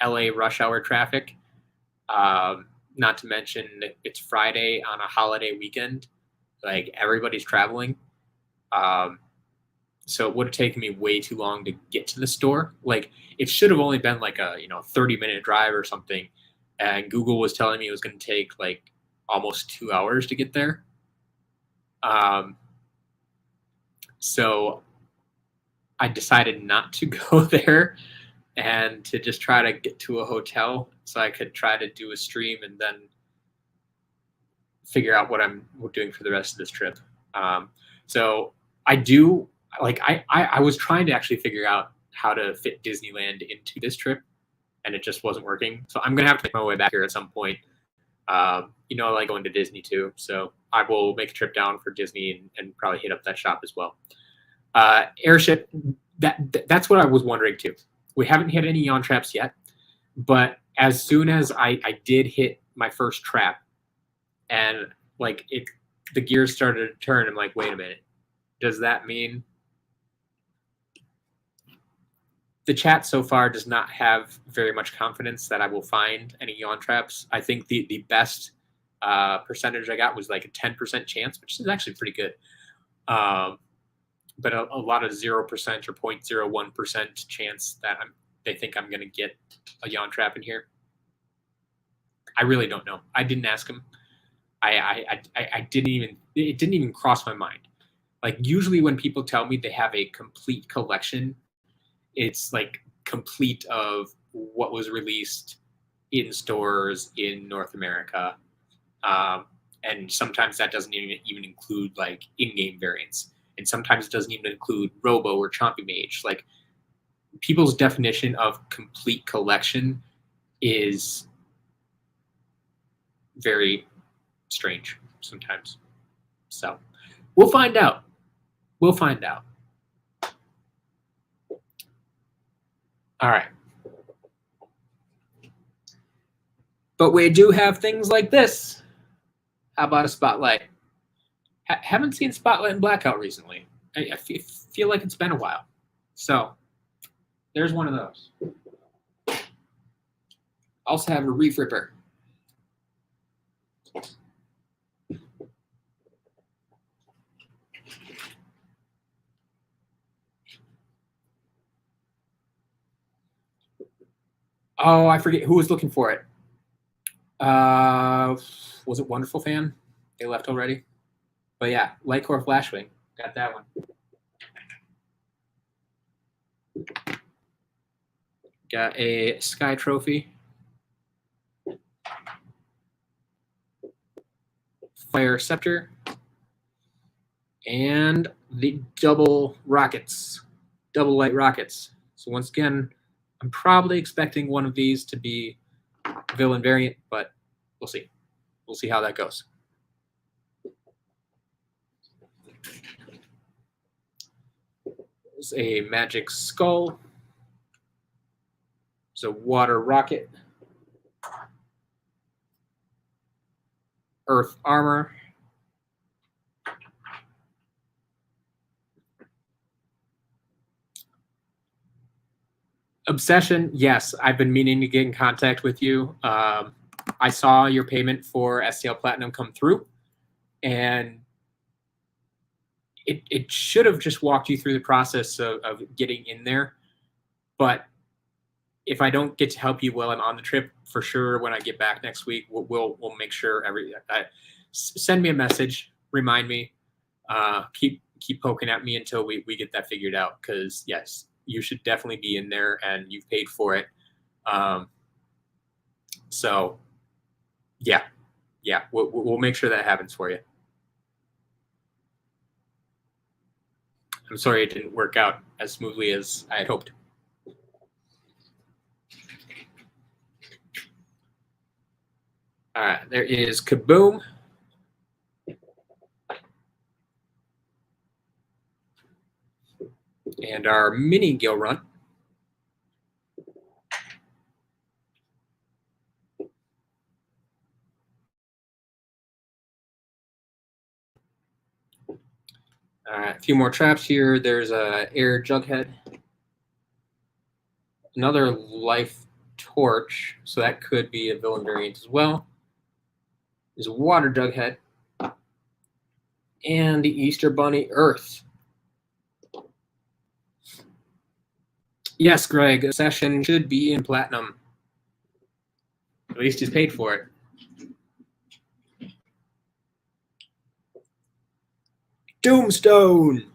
LA rush hour traffic. Not to mention it's Friday on a holiday weekend, like everybody's traveling. Um, so it would have taken me way too long to get to the store. Like it should have only been like a 30-minute drive or something, and Google was telling me it was going to take like almost 2 hours to get there. Um, so I decided not to go there and to just try to get to a hotel so I could try to do a stream and then figure out what I'm doing for the rest of this trip. So I do like I was trying to actually figure out how to fit Disneyland into this trip, and it just wasn't working. So I'm gonna have to make my way back here at some point. I like going to Disney too, so I will make a trip down for Disney and probably hit up that shop as well. Airship, that's what I was wondering too. We haven't hit any yawn traps yet, but as soon as I did hit my first trap, and like the gears started to turn, I'm like, wait a minute, does that mean the chat so far does not have very much confidence that I will find any yawn traps? I think the best percentage I got was like a 10% chance, which is actually pretty good. But a lot of 0% or 0.01% chance that they think I'm going to get a yawn trap in here. I really don't know. I didn't ask him. I didn't even, it didn't even cross my mind. Like usually when people tell me they have a complete collection, it's like complete of what was released in stores in North America. And sometimes that doesn't even include like in-game variants. And sometimes it doesn't even include Robo or Chompy Mage. Like people's definition of complete collection is very strange sometimes. So we'll find out. We'll find out. All right. But we do have things like this. How about a spotlight? Haven't seen Spotlight and Blackout recently. I feel like it's been a while. So there's one of those. Also have a Reef Ripper. Oh, I forget who was looking for it. Was it Wonderful Fan? They left already. But yeah, Lightcore Flashwing. Got that one. Got a Sky Trophy. Fire Scepter. And the double rockets. Double light rockets. So once again, I'm probably expecting one of these to be villain variant, but we'll see. We'll see how that goes. There's a Magic Skull. There's a water rocket. Earth armor. Obsession, yes, I've been meaning to get in contact with you. I saw your payment for STL Platinum come through, and it should have just walked you through the process of getting in there. But if I don't get to help you while I'm on the trip, for sure, when I get back next week, we'll make sure send me a message, remind me, keep poking at me until we get that figured out. Because yes, you should definitely be in there, and you've paid for it. So yeah, we'll make sure that happens for you. I'm sorry it didn't work out as smoothly as I had hoped. All right, there is Kaboom. And our mini gill run. All right, a few more traps here. There's a air jughead. Another life torch, so that could be a villain variant as well. There's a water jughead. And the Easter Bunny Earth. Yes, Greg, Obsession should be in Platinum. At least he's paid for it. Doomstone.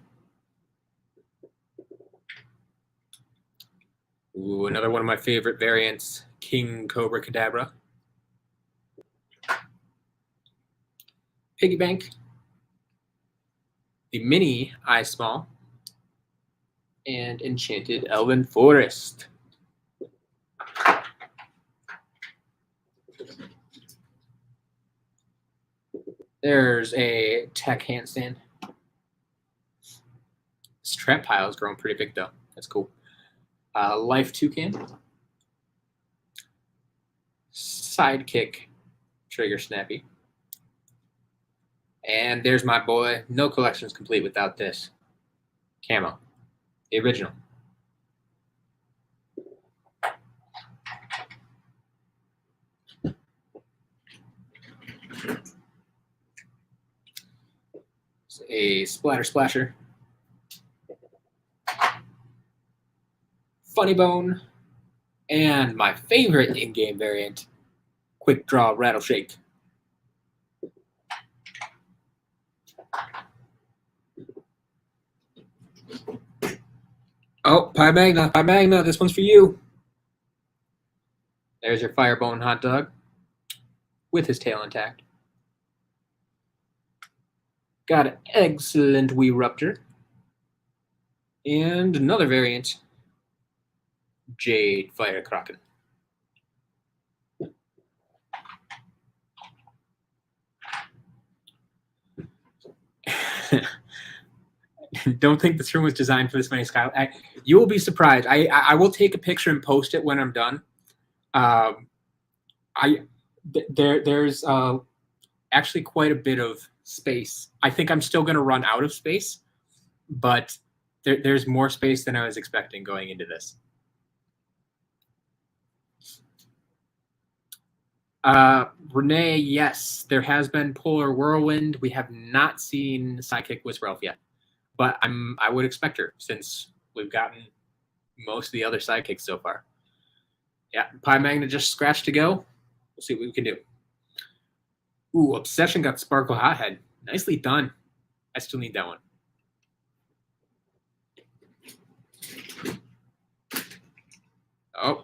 Ooh, another one of my favorite variants, King Cobra Cadabra. Piggy Bank. The mini Eye Small. And Enchanted Elven Forest. There's a tech handstand. This trap pile is growing pretty big, though. That's cool. Life Toucan. Sidekick Trigger Snappy. And there's my boy. No collection's complete without this. Camo. The original. It's a Splatter Splasher. Funny Bone. And my favorite in-game variant, Quick Draw Rattle Shake. Oh, Pie Magna, this one's for you. There's your Firebone hot dog with his tail intact. Got an excellent Wee Rupture. And another variant, Jade Firecracker. Don't think this room was designed for this many Skylanders. You will be surprised. I will take a picture and post it when I'm done. There's actually quite a bit of space. I think I'm still going to run out of space, but there's more space than I was expecting going into this. Renee, yes, there has been Polar Whirlwind. We have not seen Sidekick Whisper Elf yet, but I would expect her since we've gotten most of the other sidekicks so far. Yeah, Pie Magna just scratched to go. We'll see what we can do. Ooh, Obsession got Sparkle Hothead. Nicely done. I still need that one. Oh.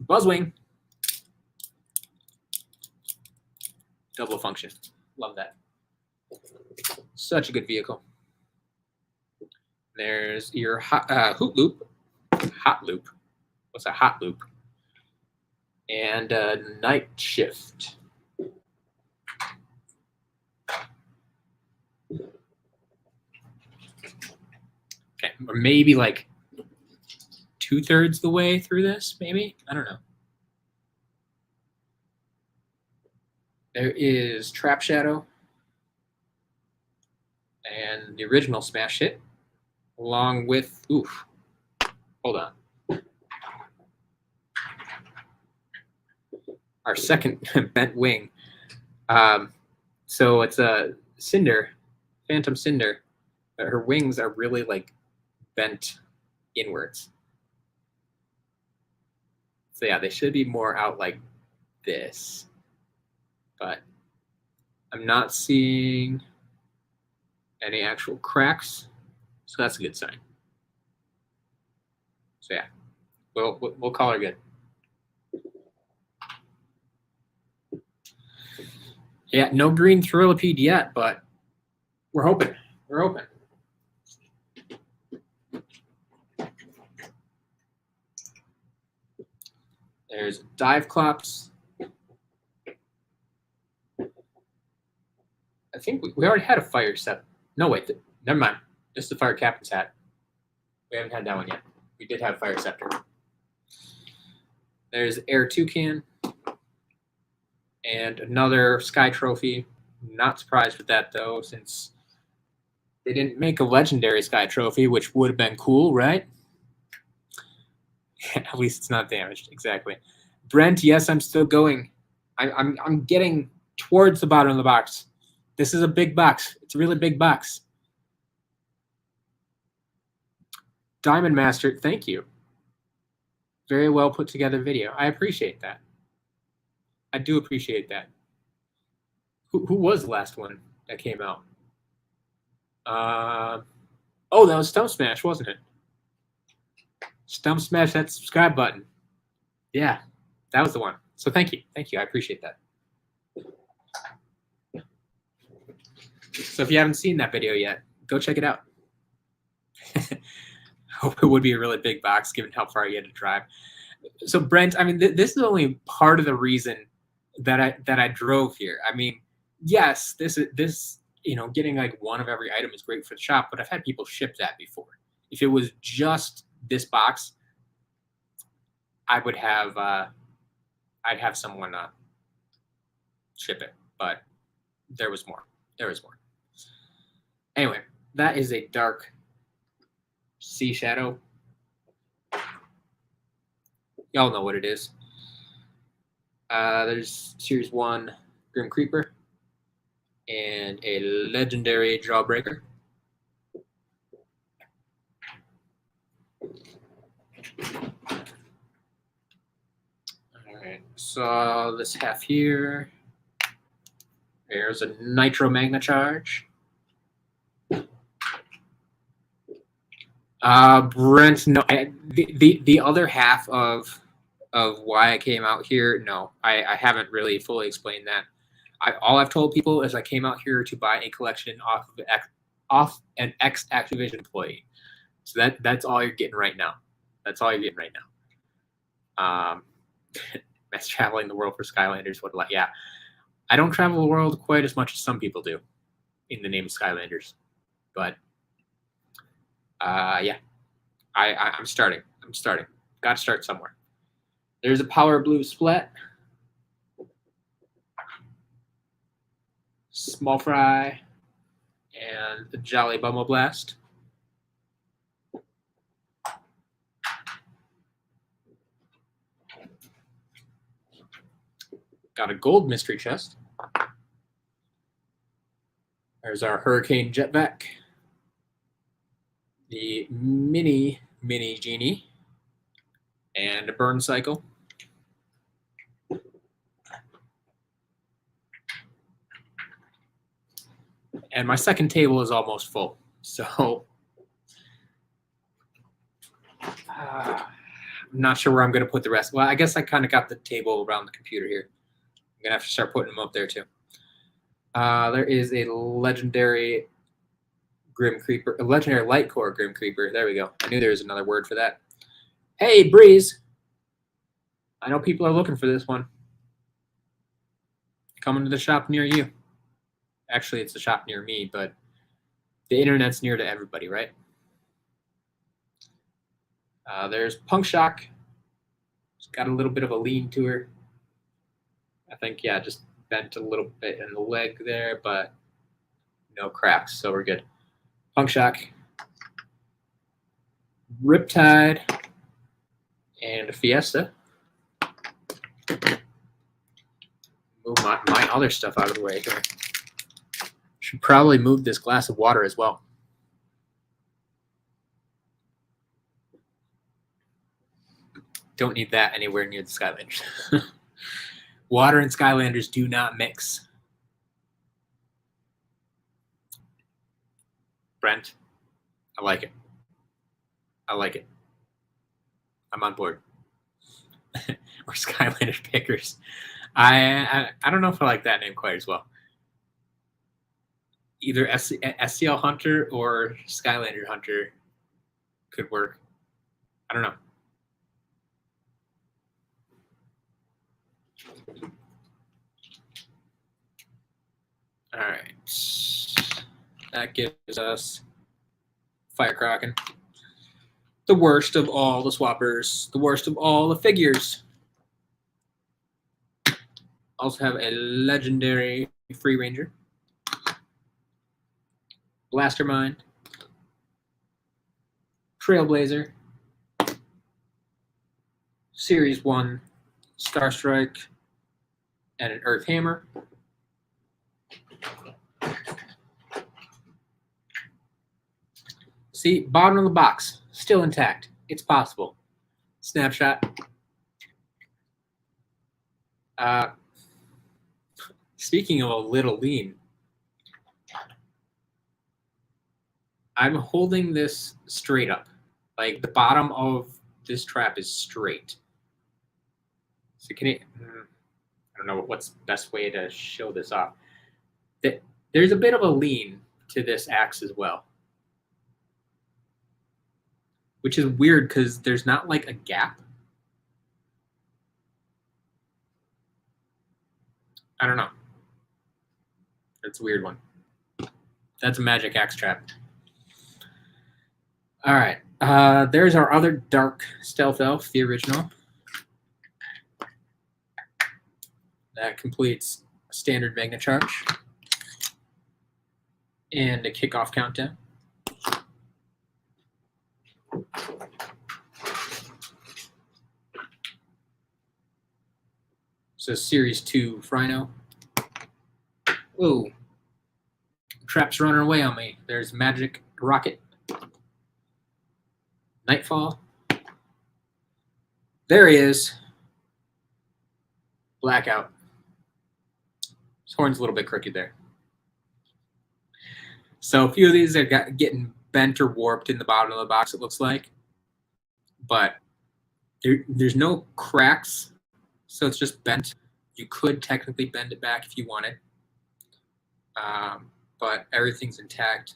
Buzzwing. Double function. Love that. Such a good vehicle. There's your Hoot Loop. Hot Loop. What's a Hot Loop? And Night Shift. Okay, or maybe like 2/3 the way through this, maybe? I don't know. There is Trap Shadow and the original Smash Hit, along with, oof, hold on. Our second bent wing. So it's a Cinder, Phantom Cinder. But her wings are really like bent inwards. So yeah, they should be more out like this. But I'm not seeing any actual cracks, so that's a good sign. So yeah, we'll call her good. Yeah, no green Thrillipede yet, but we're hoping. We're hoping. There's Dive Clops. I think we already had a Fire Scepter. No, wait, never mind. This is the Fire Captain's hat. We haven't had that one yet. We did have Fire Scepter. There's Air Toucan. And another Sky Trophy. Not surprised with that, though, since they didn't make a Legendary Sky Trophy, which would have been cool, right? At least it's not damaged, exactly. Brent, yes, I'm still going. I'm getting towards the bottom of the box. This is a big box. It's a really big box. Diamond Master, thank you. Very well put together video. I appreciate that. I do appreciate that. Who was the last one that came out? Oh, that was Stump Smash, wasn't it? Stump Smash that subscribe button. Yeah, that was the one. So thank you. Thank you. I appreciate that. So if you haven't seen that video yet, go check it out. Hope it would be a really big box given how far you had to drive. So Brent, I mean, this is only part of the reason that I drove here. I mean, yes, this getting like one of every item is great for the shop, but I've had people ship that before. If it was just this box, I would have I'd have someone ship it, but there was more. There was more. Anyway, that is a dark Sea Shadow. Y'all know what it is. There's Series 1 Grim Creeper and a Legendary Jawbreaker. Alright, so this half here. There's a Nitro Magna Charge. Brent, no, the other half of why I came out here, no, I haven't really fully explained that. All I've told people is I came out here to buy a collection off an ex-Activision employee. So that's all you're getting right now. That's all you're getting right now. That's traveling the world for Skylanders. Yeah, I don't travel the world quite as much as some people do in the name of Skylanders, but yeah, I'm starting. Got to start somewhere. There's a Power Blue Splat, Small Fry, and the Jolly Bumble Blast. Got a gold mystery chest. There's our Hurricane Jetpack. The mini Genie. And a Burn Cycle. And my second table is almost full. So I'm not sure where I'm going to put the rest. Well, I guess I kind of got the table around the computer here. I'm going to have to start putting them up there too. There is a Legendary Grim Creeper, a Legendary Light Core Grim Creeper. There we go. I knew there was another word for that. Hey, Breeze. I know people are looking for this one. Coming to the shop near you. Actually, it's a shop near me, but the internet's near to everybody, right? There's Punk Shock. She's got a little bit of a lean to her. I think, yeah, just bent a little bit in the leg there, but no cracks, so we're good. Punk Shock, Riptide, and Fiesta. Move my other stuff out of the way here. Should probably move this glass of water as well. Don't need that anywhere near the Skylanders. Water and Skylanders do not mix. Brent, I like it. I like it. I'm on board. We're Skylanders pickers. I don't know if I like that name quite as well. Either SCL Hunter or Skylander Hunter could work. I don't know. All right. That gives us Firecrockin'. The worst of all the swappers. The worst of all the figures. Also have a legendary Free Ranger. Blastermind. Trailblazer. Series 1 Starstrike. And an Earth Hammer. See, bottom of the box, still intact. It's possible. Snapshot. Speaking of a little lean, I'm holding this straight up. Like the bottom of this trap is straight. So can it, I don't know what's the best way to show this off. There's a bit of a lean to this axe as well. Which is weird because there's not like a gap. I don't know. That's a weird one. That's a magic axe trap. All right. There's our other dark stealth elf, the original. That completes a standard Magna Charge and a kickoff countdown. So Series 2 Frino. Whoa. Trap's running away on me. There's Magic Rocket. Nightfall. There he is. Blackout. His horn's a little bit crooked there. So a few of these are getting bent or warped in the bottom of the box, it looks like. But there's no cracks, so it's just bent. You could technically bend it back if you wanted. But everything's intact.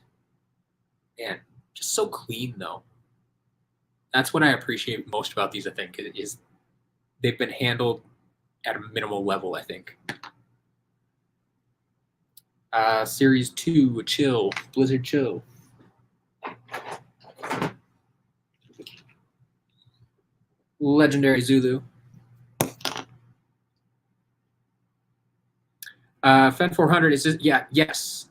And just so clean, though. That's what I appreciate most about these, I think, is they've been handled at a minimal level, I think. Series 2, Chill, Blizzard Chill. Legendary Zulu. Fen 400 is just, yeah, yes.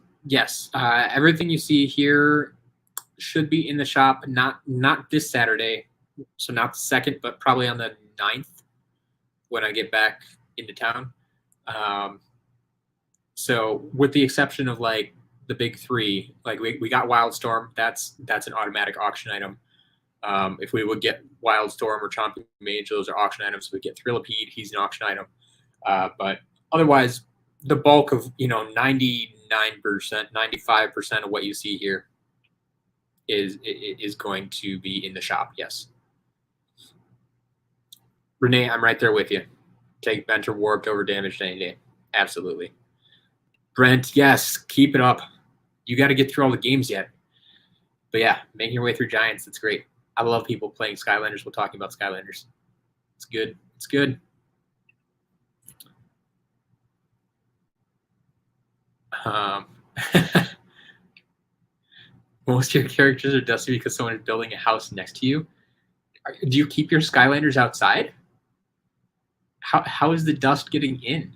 Everything you see here should be in the shop, not this Saturday, so not the 2nd, but probably on the 9th when I get back into town. So with the exception of like the big 3, like we got Wildstorm, that's an automatic auction item. If we would get Wildstorm or Chomping Mage, those are auction items. We get Thrillipede, he's an auction item. But otherwise, the bulk of 99%, 95% of what you see here is going to be in the shop. Yes. Renee, I'm right there with you. Take bent or warped over damaged any day. Absolutely. Brent, yes, keep it up. You got to get through all the games yet. But yeah, making your way through Giants, that's great. I love people playing Skylanders while talking about Skylanders. It's good. It's good. Most of your characters are dusty because someone is building a house next to you. Do you keep your Skylanders outside? How is the dust getting in?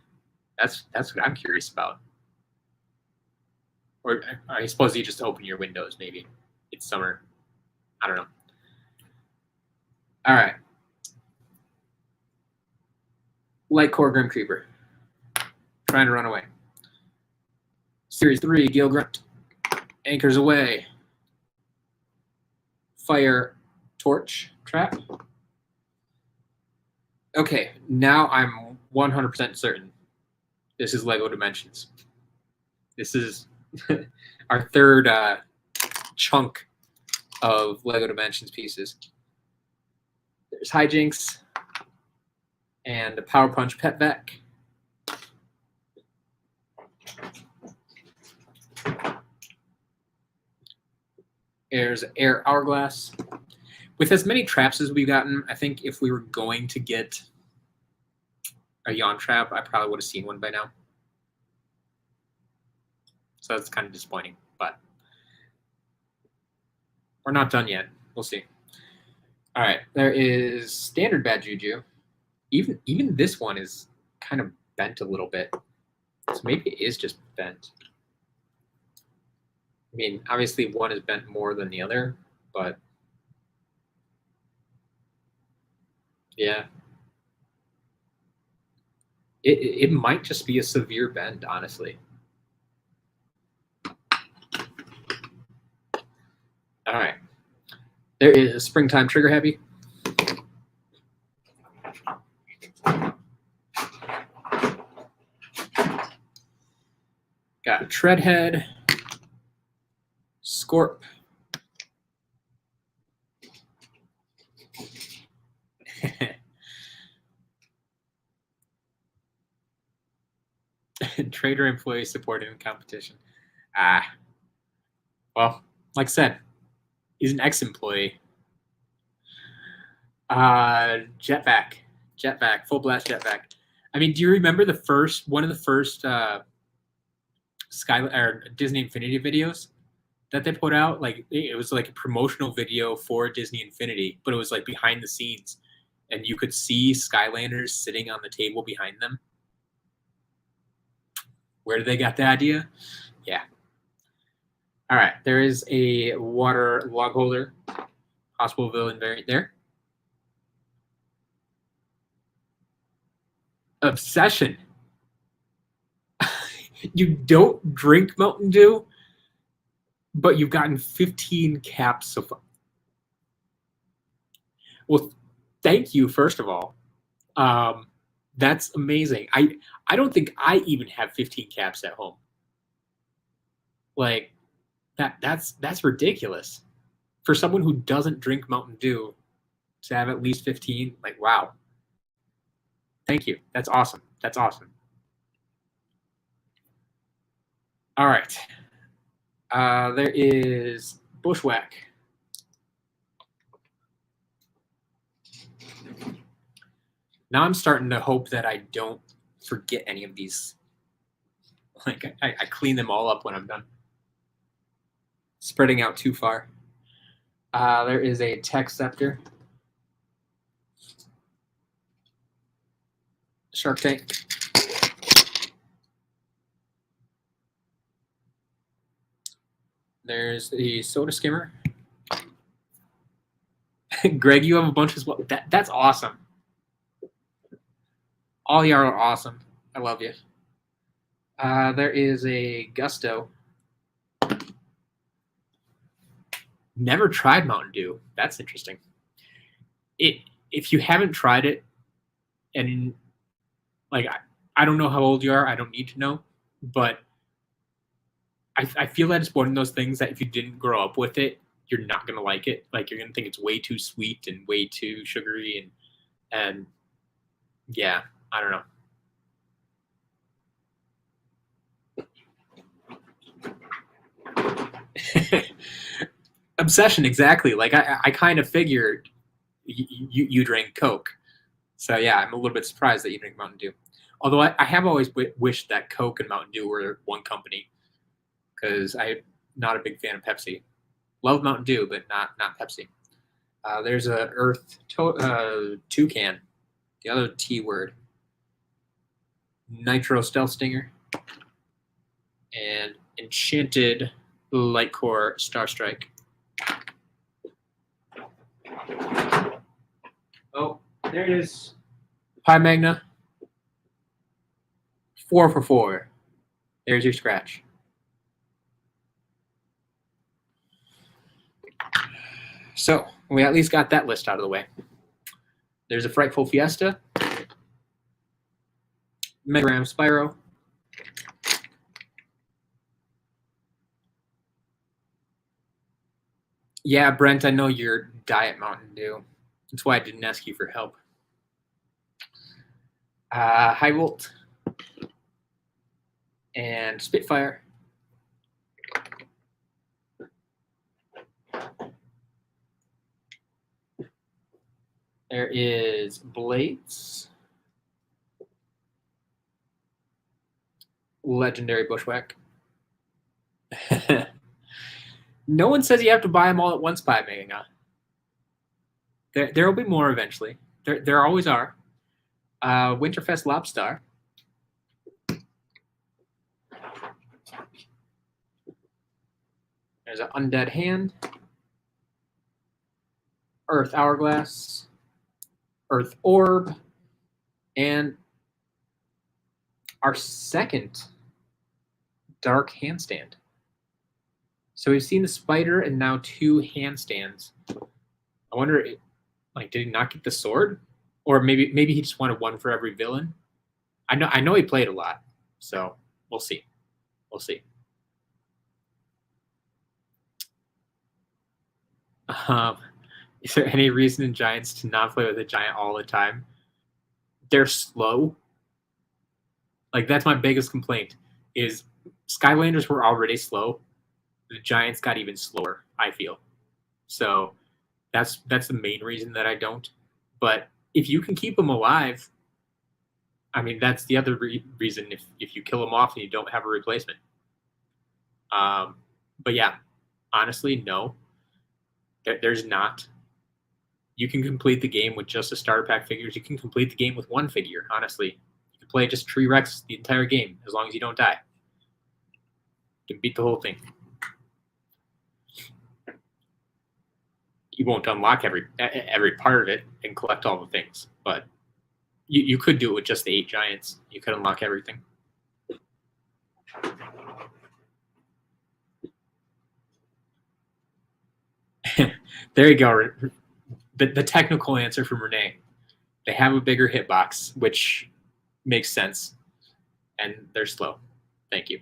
That's what I'm curious about. Or I suppose you just open your windows. Maybe it's summer. I don't know. All right. Light Core Grim Creeper. Trying to run away. Series 3, Gil Grunt. Anchors away. Fire Torch Trap. Okay, now I'm 100% certain this is Lego Dimensions. This is our third chunk of Lego Dimensions pieces. There's Hijinks and a Power Punch Pet Vac. There's Air Hourglass. With as many traps as we've gotten, I think if we were going to get a Yawn Trap, I probably would have seen one by now. So that's kind of disappointing, but we're not done yet. We'll see. All right, there is Standard Bad Juju. Even this one is kind of bent a little bit. So maybe it is just bent. I mean, obviously one is bent more than the other, but yeah. It might just be a severe bend, honestly. All right. There is Springtime Trigger Happy. Got Treadhead, Scorp, Trader Employee Supported in Competition. Well, like I said, he's an ex-employee. Jetpack, Full Blast Jetpack. I mean, do you remember one of the first Disney Infinity videos that they put out? Like it was like a promotional video for Disney Infinity, but it was like behind the scenes, and you could see Skylanders sitting on the table behind them. Where did they get the idea? Yeah. All right, there is a water log holder, possible villain variant there. Obsession. You don't drink Mountain Dew, but you've gotten 15 caps so far. Well, thank you, first of all. That's amazing. I don't think I even have 15 caps at home. Like that's ridiculous. For someone who doesn't drink Mountain Dew to have at least 15, like wow. Thank you. That's awesome. That's awesome. All right. There is Bushwhack. Now I'm starting to hope that I don't forget any of these. Like I clean them all up when I'm done. Spreading out too far. There is a Tech Scepter. Shark Tank. There's the Soda Skimmer. Greg, you have a bunch as well. That's awesome. All y'all are awesome. I love you. There is a Gusto. Never tried Mountain Dew. That's interesting. If you haven't tried it, and like I don't know how old you are, I don't need to know, but I feel that it's one of those things that if you didn't grow up with it, you're not gonna like it. Like you're gonna think it's way too sweet and way too sugary and yeah, I don't know. Obsession, exactly. Like I kind of figured you drank Coke, so yeah, I'm a little bit surprised that you drink Mountain Dew. Although I have always wished that Coke and Mountain Dew were one company, because I'm not a big fan of Pepsi. Love Mountain Dew, but not Pepsi. There's a toucan, the other T word. Nitro Stealth Stinger, and Enchanted Light Core Star Strike. Oh, there it is. Pi Magna. 4 for 4. There's your scratch. So we at least got that list out of the way. There's a Frightful Fiesta, Mega Ram Spyro, yeah, Brent, I know your Diet Mountain Dew. That's why I didn't ask you for help. High Volt and Spitfire. There is Blades, Legendary Bushwhack. No one says you have to buy them all at once, Pi Magna. There will be more eventually. There always are. Winterfest Lobstar. There's an Undead Hand. Earth Hourglass. Earth Orb. And our second Dark Handstand. So we've seen the spider and now 2 handstands. I wonder, like, did he not get the sword? Or maybe he just wanted one for every villain? I know he played a lot, so we'll see. We'll see. Is there any reason in Giants to not play with a Giant all the time? They're slow. Like, that's my biggest complaint, is Skylanders were already slow. The Giants got even slower, I feel. So that's the main reason that I don't. But if you can keep them alive, I mean, that's the other reason if you kill them off and you don't have a replacement. But yeah, honestly, no. There's not. You can complete the game with just the starter pack figures. You can complete the game with one figure, honestly. You can play just Tree Rex the entire game, as long as you don't die. You can beat the whole thing. You won't unlock every part of it and collect all the things, but you could do it with just the 8 Giants. You could unlock everything. There you go. The technical answer from Renee. They have a bigger hitbox, which makes sense, and they're slow. Thank you.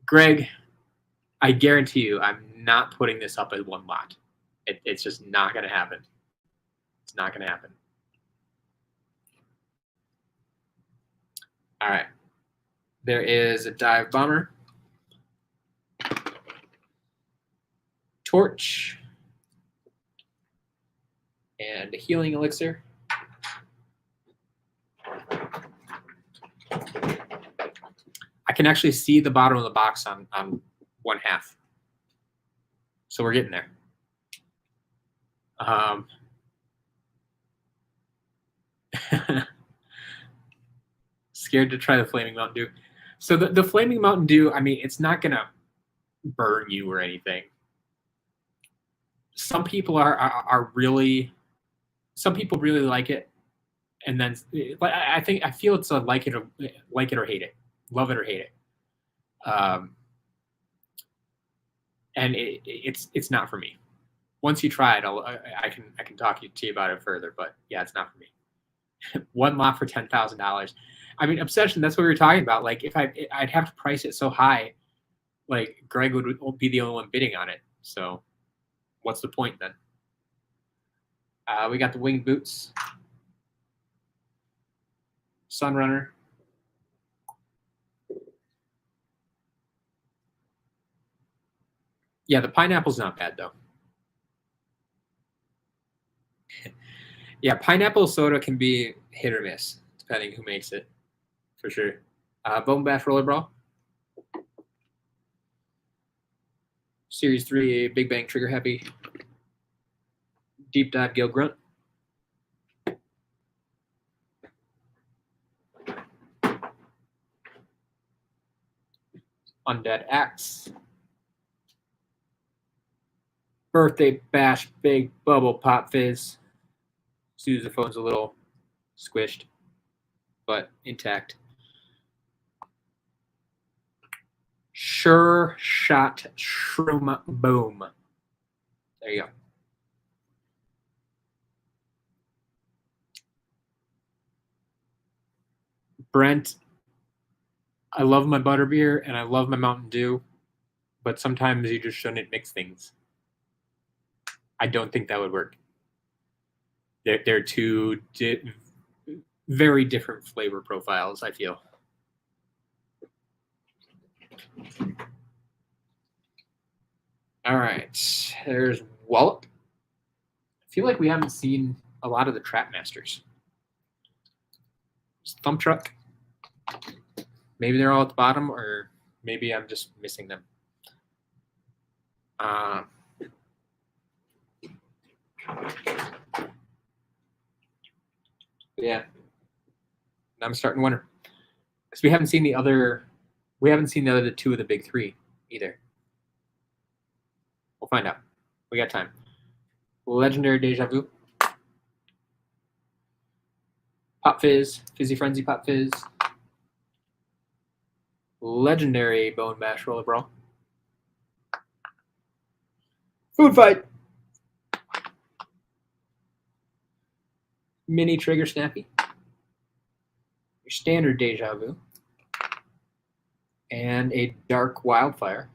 Greg, I guarantee you I'm not putting this up as one lot. It's just not going to happen. It's not going to happen. All right. There is a Dive Bomber. Torch. And a Healing Elixir. I can actually see the bottom of the box on one half. So we're getting there. Scared to try the Flaming Mountain Dew. So the Flaming Mountain Dew, I mean, it's not going to burn you or anything. Some people are really, some people really like it. And then I feel it's a like it or hate it, love it or hate it. And it's not for me. Once you try it, I can talk to you about it further. But yeah, it's not for me. One lot for $10,000. I mean, Obsession. That's what we were talking about. Like, if I'd have to price it so high, like Greg would be the only one bidding on it. So, what's the point then? We got the Winged Boots, Sunrunner. Yeah, the pineapple's not bad though. Yeah, pineapple soda can be hit or miss, depending who makes it, for sure. Bone Bash Roller Brawl. Series 3, Big Bang Trigger Happy. Deep Dive Gill Grunt. Undead Axe. Birthday Bash Big Bubble Pop Fizz. Sousaphone's a little squished, but intact. Sure Shot Shroom Boom. There you go. Brent, I love my butterbeer and I love my Mountain Dew, but sometimes you just shouldn't mix things. I don't think that would work. They're two very different flavor profiles, I feel. All right, there's Wallop. I feel like we haven't seen a lot of the Trap Masters. There's Thump Truck. Maybe they're all at the bottom, or maybe I'm just missing them. Yeah, I'm starting to wonder because we haven't seen the other. We haven't seen the other two of the big three either. We'll find out. We got time. Legendary Deja Vu. Pop Fizz. Fizzy Frenzy Pop Fizz. Legendary Bone Bash Roller Brawl. Food Fight. Mini Trigger Snappy. Your standard Deja Vu. And a Dark Wildfire.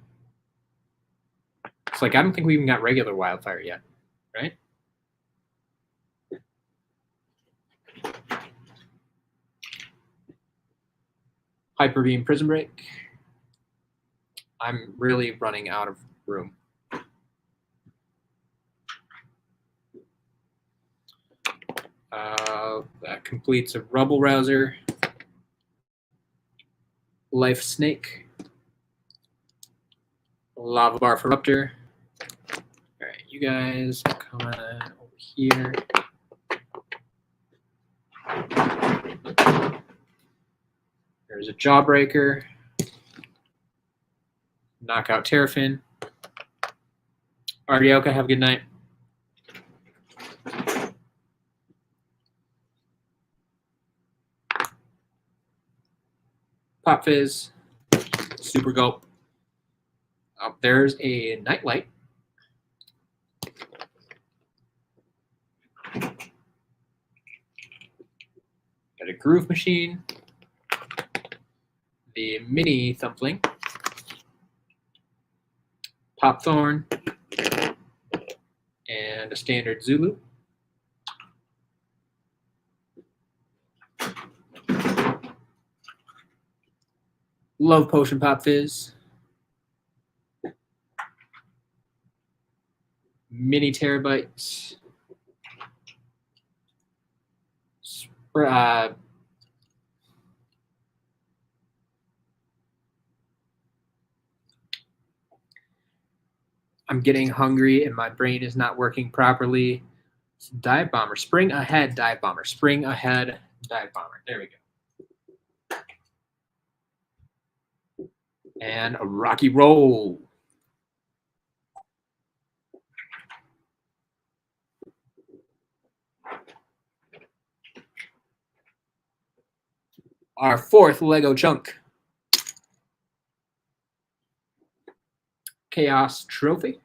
It's like, I don't think we even got regular Wildfire yet, right? Hyper Beam Prison Break. I'm really running out of room. That completes a Rubble Rouser. Life Snake. Lava Bar Ferruptor. All right, you guys come on over here. There's a Jawbreaker. Knockout Terrafin. Artioka, have a good night. Pop Fizz. Super Gulp. There's a Nightlight. Got a Groove Machine. The Mini Thumpling. Pop Thorn. And a standard Zulu. Love Potion Pop Fizz. Mini Terabyte. I'm getting hungry and my brain is not working properly. Dive Bomber. Spring Ahead Dive Bomber. Spring Ahead Dive Bomber. There we go. And a Rocky Roll. Our fourth Lego chunk. Chaos Trophy.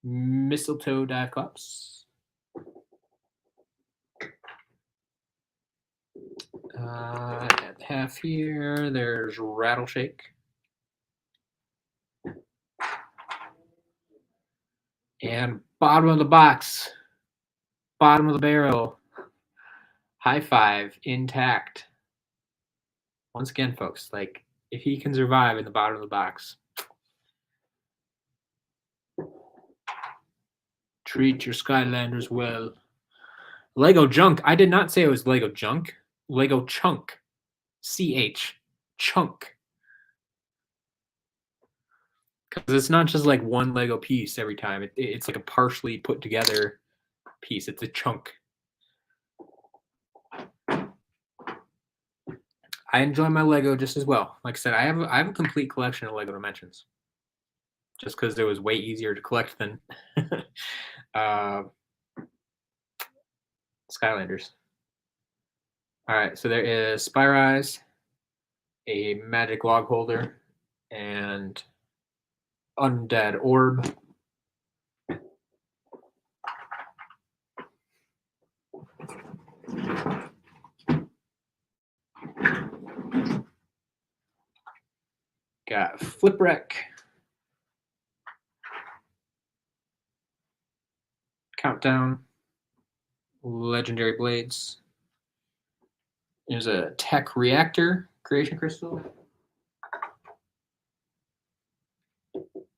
Mistletoe Dive-Clops. At half here, there's Rattleshake. And bottom of the box, bottom of the barrel, High Five, intact. Once again, folks, like, if he can survive in the bottom of the box, treat your Skylanders well. Lego Junk. I did not say it was Lego Junk. Lego Chunk. CH. Chunk. Because it's not just like one Lego piece every time. It's like a partially put together piece. It's a chunk. I enjoy my Lego just as well. Like I said, I have a complete collection of Lego Dimensions. Just because it was way easier to collect than Skylanders. All right, so there is Spyrise, a magic log holder, and undead orb. Got flip wreck, countdown, legendary blades. There's a tech reactor creation crystal,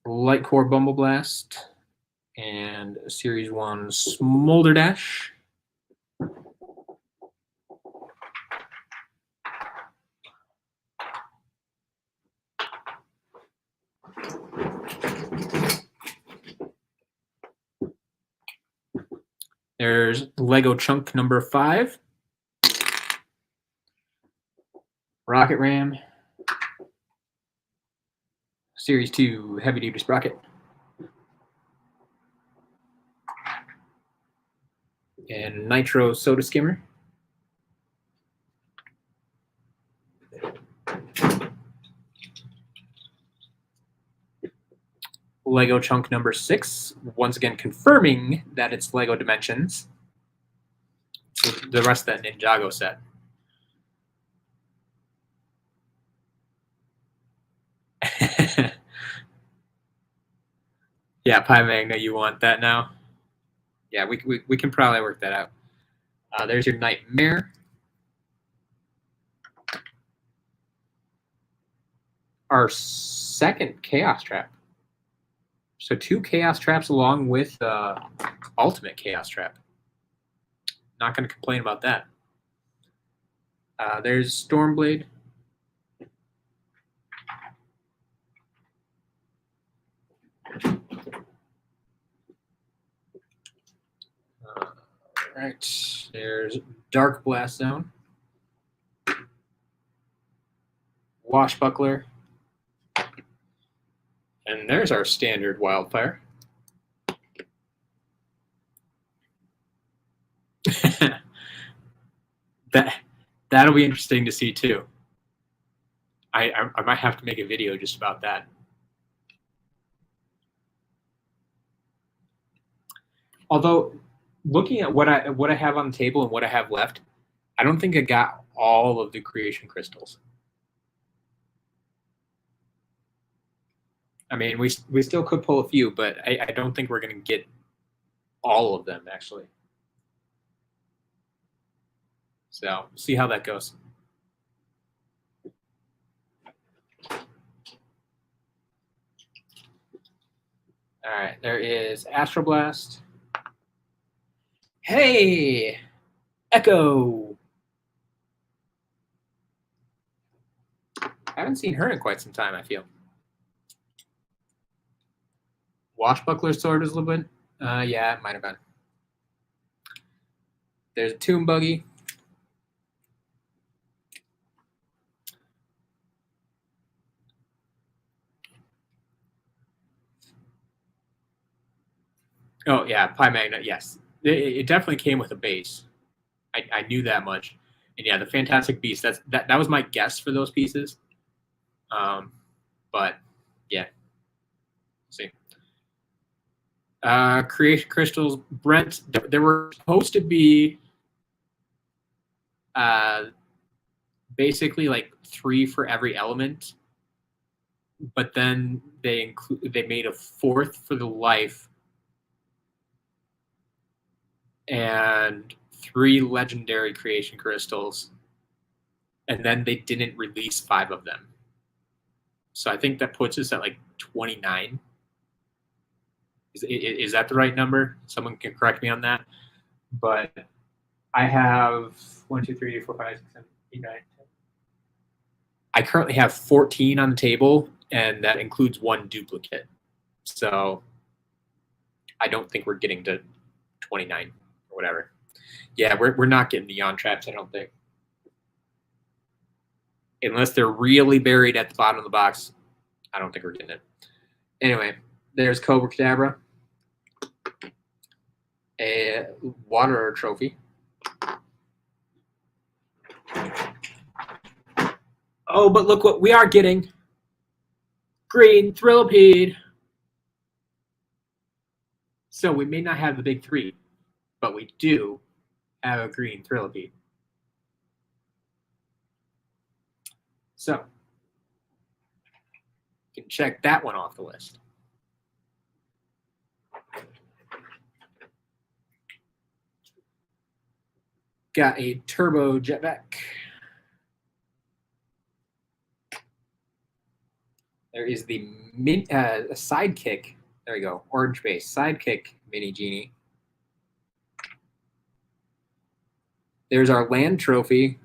light core bumble blast, and series 1 smolder dash. There's Lego chunk number 5, rocket ram, series 2 heavy duty sprocket, and nitro soda skimmer. Lego chunk number 6, once again confirming that it's Lego Dimensions. So the rest of that Ninjago set. Yeah, Pi Magna, you want that now? Yeah, we can probably work that out. There's your Nightmare. Our second Chaos Trap. So 2 Chaos Traps along with Ultimate Chaos Trap. Not going to complain about that. There's Stormblade. Right, there's Dark Blast Zone. Washbuckler. And there's our standard Wildfire. That'll be interesting to see too. I might have to make a video just about that. Although, looking at what I have on the table and what I have left, I don't think I got all of the creation crystals. I mean, we still could pull a few, but I don't think we're going to get all of them, actually. So, see how that goes. All right, there is Astroblast. Hey, Echo. I haven't seen her in quite some time, I feel. Washbuckler sword is a little bit. Yeah, it might have been. There's a Tomb Buggy. Oh yeah, Pi Magna. Yes, it definitely came with a base. I knew that much. And yeah, the Fantastic Beast. That was my guess for those pieces. But yeah, see. Creation crystals, Brent. There were supposed to be basically like 3 for every element, but then they made a 4th for the life and 3 legendary creation crystals, and then they didn't release 5 of them. So I think that puts us at like 29. Is that the right number? Someone can correct me on that. But I have 1, 2, 3, 4, 5, 6, 7, 8, 9, 10. I currently have 14 on the table, and that includes one duplicate. So I don't think we're getting to 29 or whatever. Yeah, we're not getting the yawn traps, I don't think. Unless they're really buried at the bottom of the box, I don't think we're getting it. Anyway, there's Cobra Cadabra. A water trophy. Oh, but look what we are getting. Green Thrillipede. So we may not have the big three, but we do have a green Thrillipede. So you can check that one off the list. Got a Turbo Jetpack. There is the Sidekick. There we go. Orange base. Sidekick Mini Genie. There's our land trophy.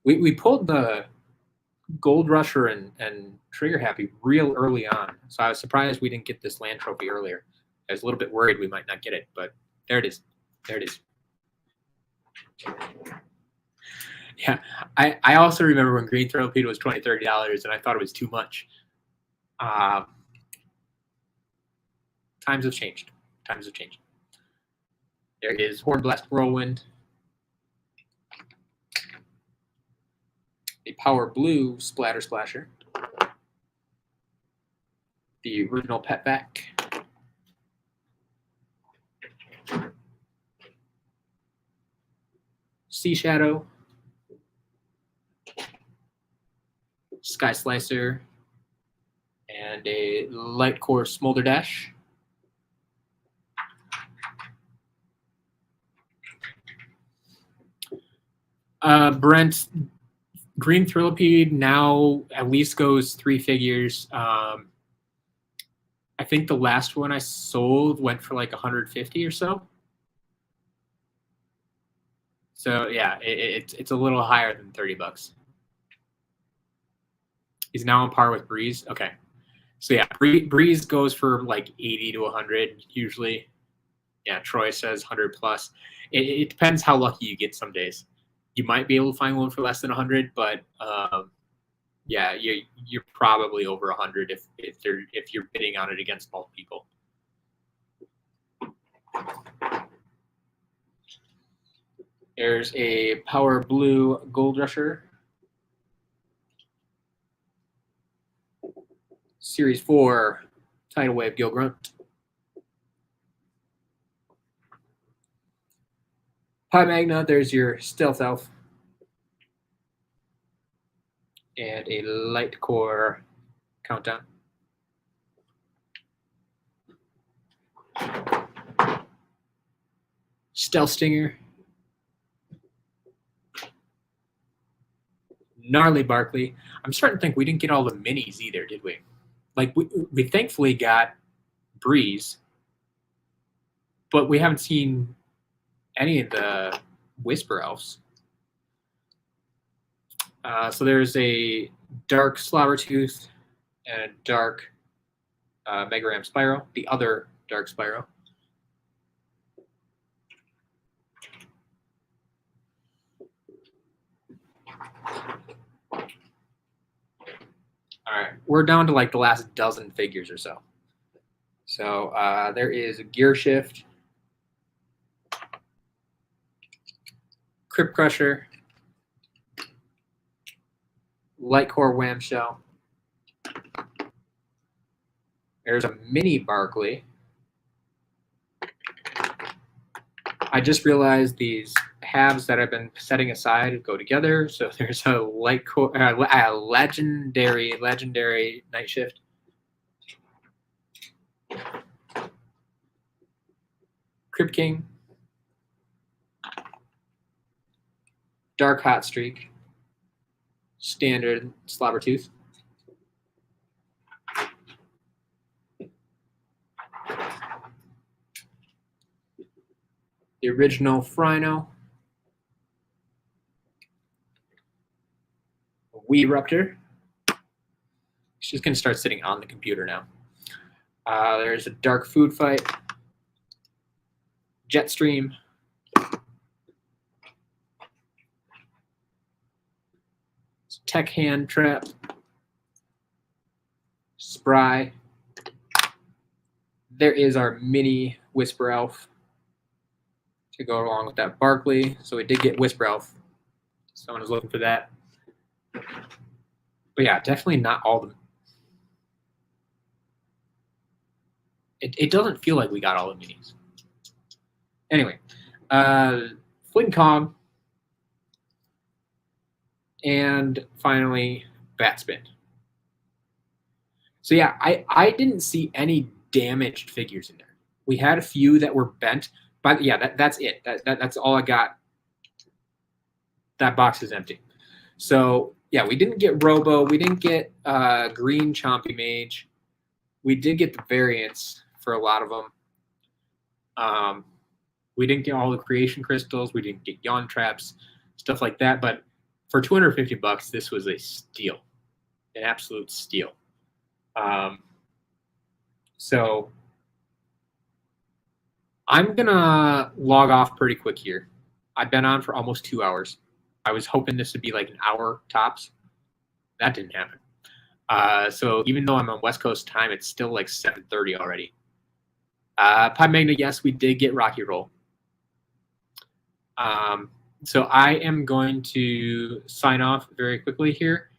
We pulled the Gold Rusher and Trigger Happy real early on. So I was surprised we didn't get this land trophy earlier. I was a little bit worried we might not get it, but there it is. There it is. Yeah, I also remember when Green Thrillipede was $20, $30, and I thought it was too much. Times have changed. Times have changed. There is Hornblast Whirlwind. A Power Blue Splatter Splasher. The original Pet Vac. Sea Shadow. Sky Slicer. And a Light Core Smolder Dash. Brent, Green Thrillipede now at least goes 3 figures. I think the last one I sold went for like 150 or so. So yeah, it's a little higher than $30. He's now on par with Breeze. Okay. So yeah, Breeze goes for like 80 to 100 usually. Yeah, Troy says 100 plus. It depends how lucky you get some days. You might be able to find one for less than 100, but yeah, you're probably over 100 if you're bidding on it against both people. There's a Power Blue Gold Rusher. Series 4 Tidal Wave Gil Grunt. Pi Magna, there's your Stealth Elf. And a Light Core Countdown. Stealth Stinger. Gnarly Barkley. I'm starting to think we didn't get all the minis either, did we? Like, we thankfully got Breeze, but we haven't seen any of the Whisper Elves. So there's a dark Slobbertooth and a dark Mega Ram Spyro, the other dark Spyro. All right, we're down to like the last dozen figures or so. So there is a Gear Shift, Crypt Crusher, Light Core Wham Shell. There's a mini Barkley. I just realized these halves that I've been setting aside go together. So there's a Light Core, legendary Night Shift. Crypt King. Dark Hot Streak. Standard Slobbertooth. The original Frino. Weeruptor. She's going to start sitting on the computer now. There's a Dark Food Fight, Jetstream, Tech Hand Trap, Spry. There is our mini Whisper Elf to go along with that Barkley. So we did get Whisper Elf. Someone was looking for that. But yeah, definitely not all of them. It doesn't feel like we got all the minis. Anyway, Fling Kong. And finally, Batspin. So yeah, I didn't see any damaged figures in there. We had a few that were bent, but yeah, that's it. That's all I got. That box is empty. So yeah, we didn't get Robo. We didn't get Green Chompy Mage. We did get the variants for a lot of them. We didn't get all the creation crystals. We didn't get yawn traps, stuff like that. But for $250, this was a steal, an absolute steal. So I'm gonna log off pretty quick here. I've been on for almost 2 hours. I was hoping this would be like an hour tops. That didn't happen. So even though I'm on West Coast time, it's still like 7:30 already. Pi Magna, yes, we did get Rocky Roll. So I am going to sign off very quickly here,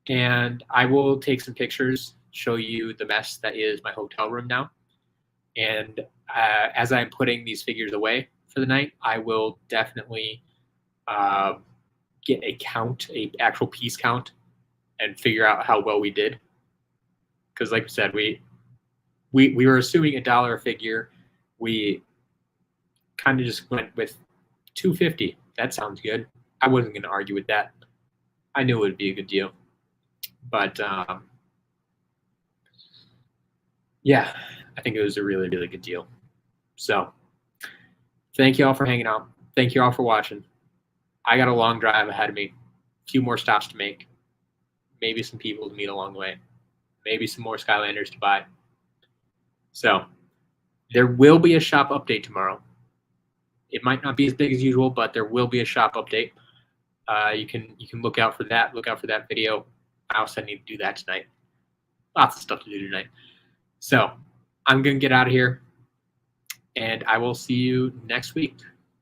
and I will take some pictures, show you the mess that is my hotel room now. And as I'm putting these figures away for the night, I will definitely get a count, a actual piece count, and figure out how well we did. Because like I said, we were assuming $1 a figure. We kind of just went with $250. That sounds good. I wasn't going to argue with that. I knew it would be a good deal. But yeah, I think it was a really, really good deal. So thank you all for hanging out. Thank you all for watching. I got a long drive ahead of me. A few more stops to make. Maybe some people to meet along the way. Maybe some more Skylanders to buy. So there will be a shop update tomorrow. It might not be as big as usual, but there will be a shop update. You can look out for that. Look out for that video. I also need to do that tonight. Lots of stuff to do tonight. So I'm going to get out of here, and I will see you next week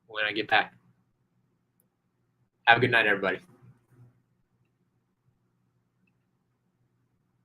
when I get back. Have a good night, everybody.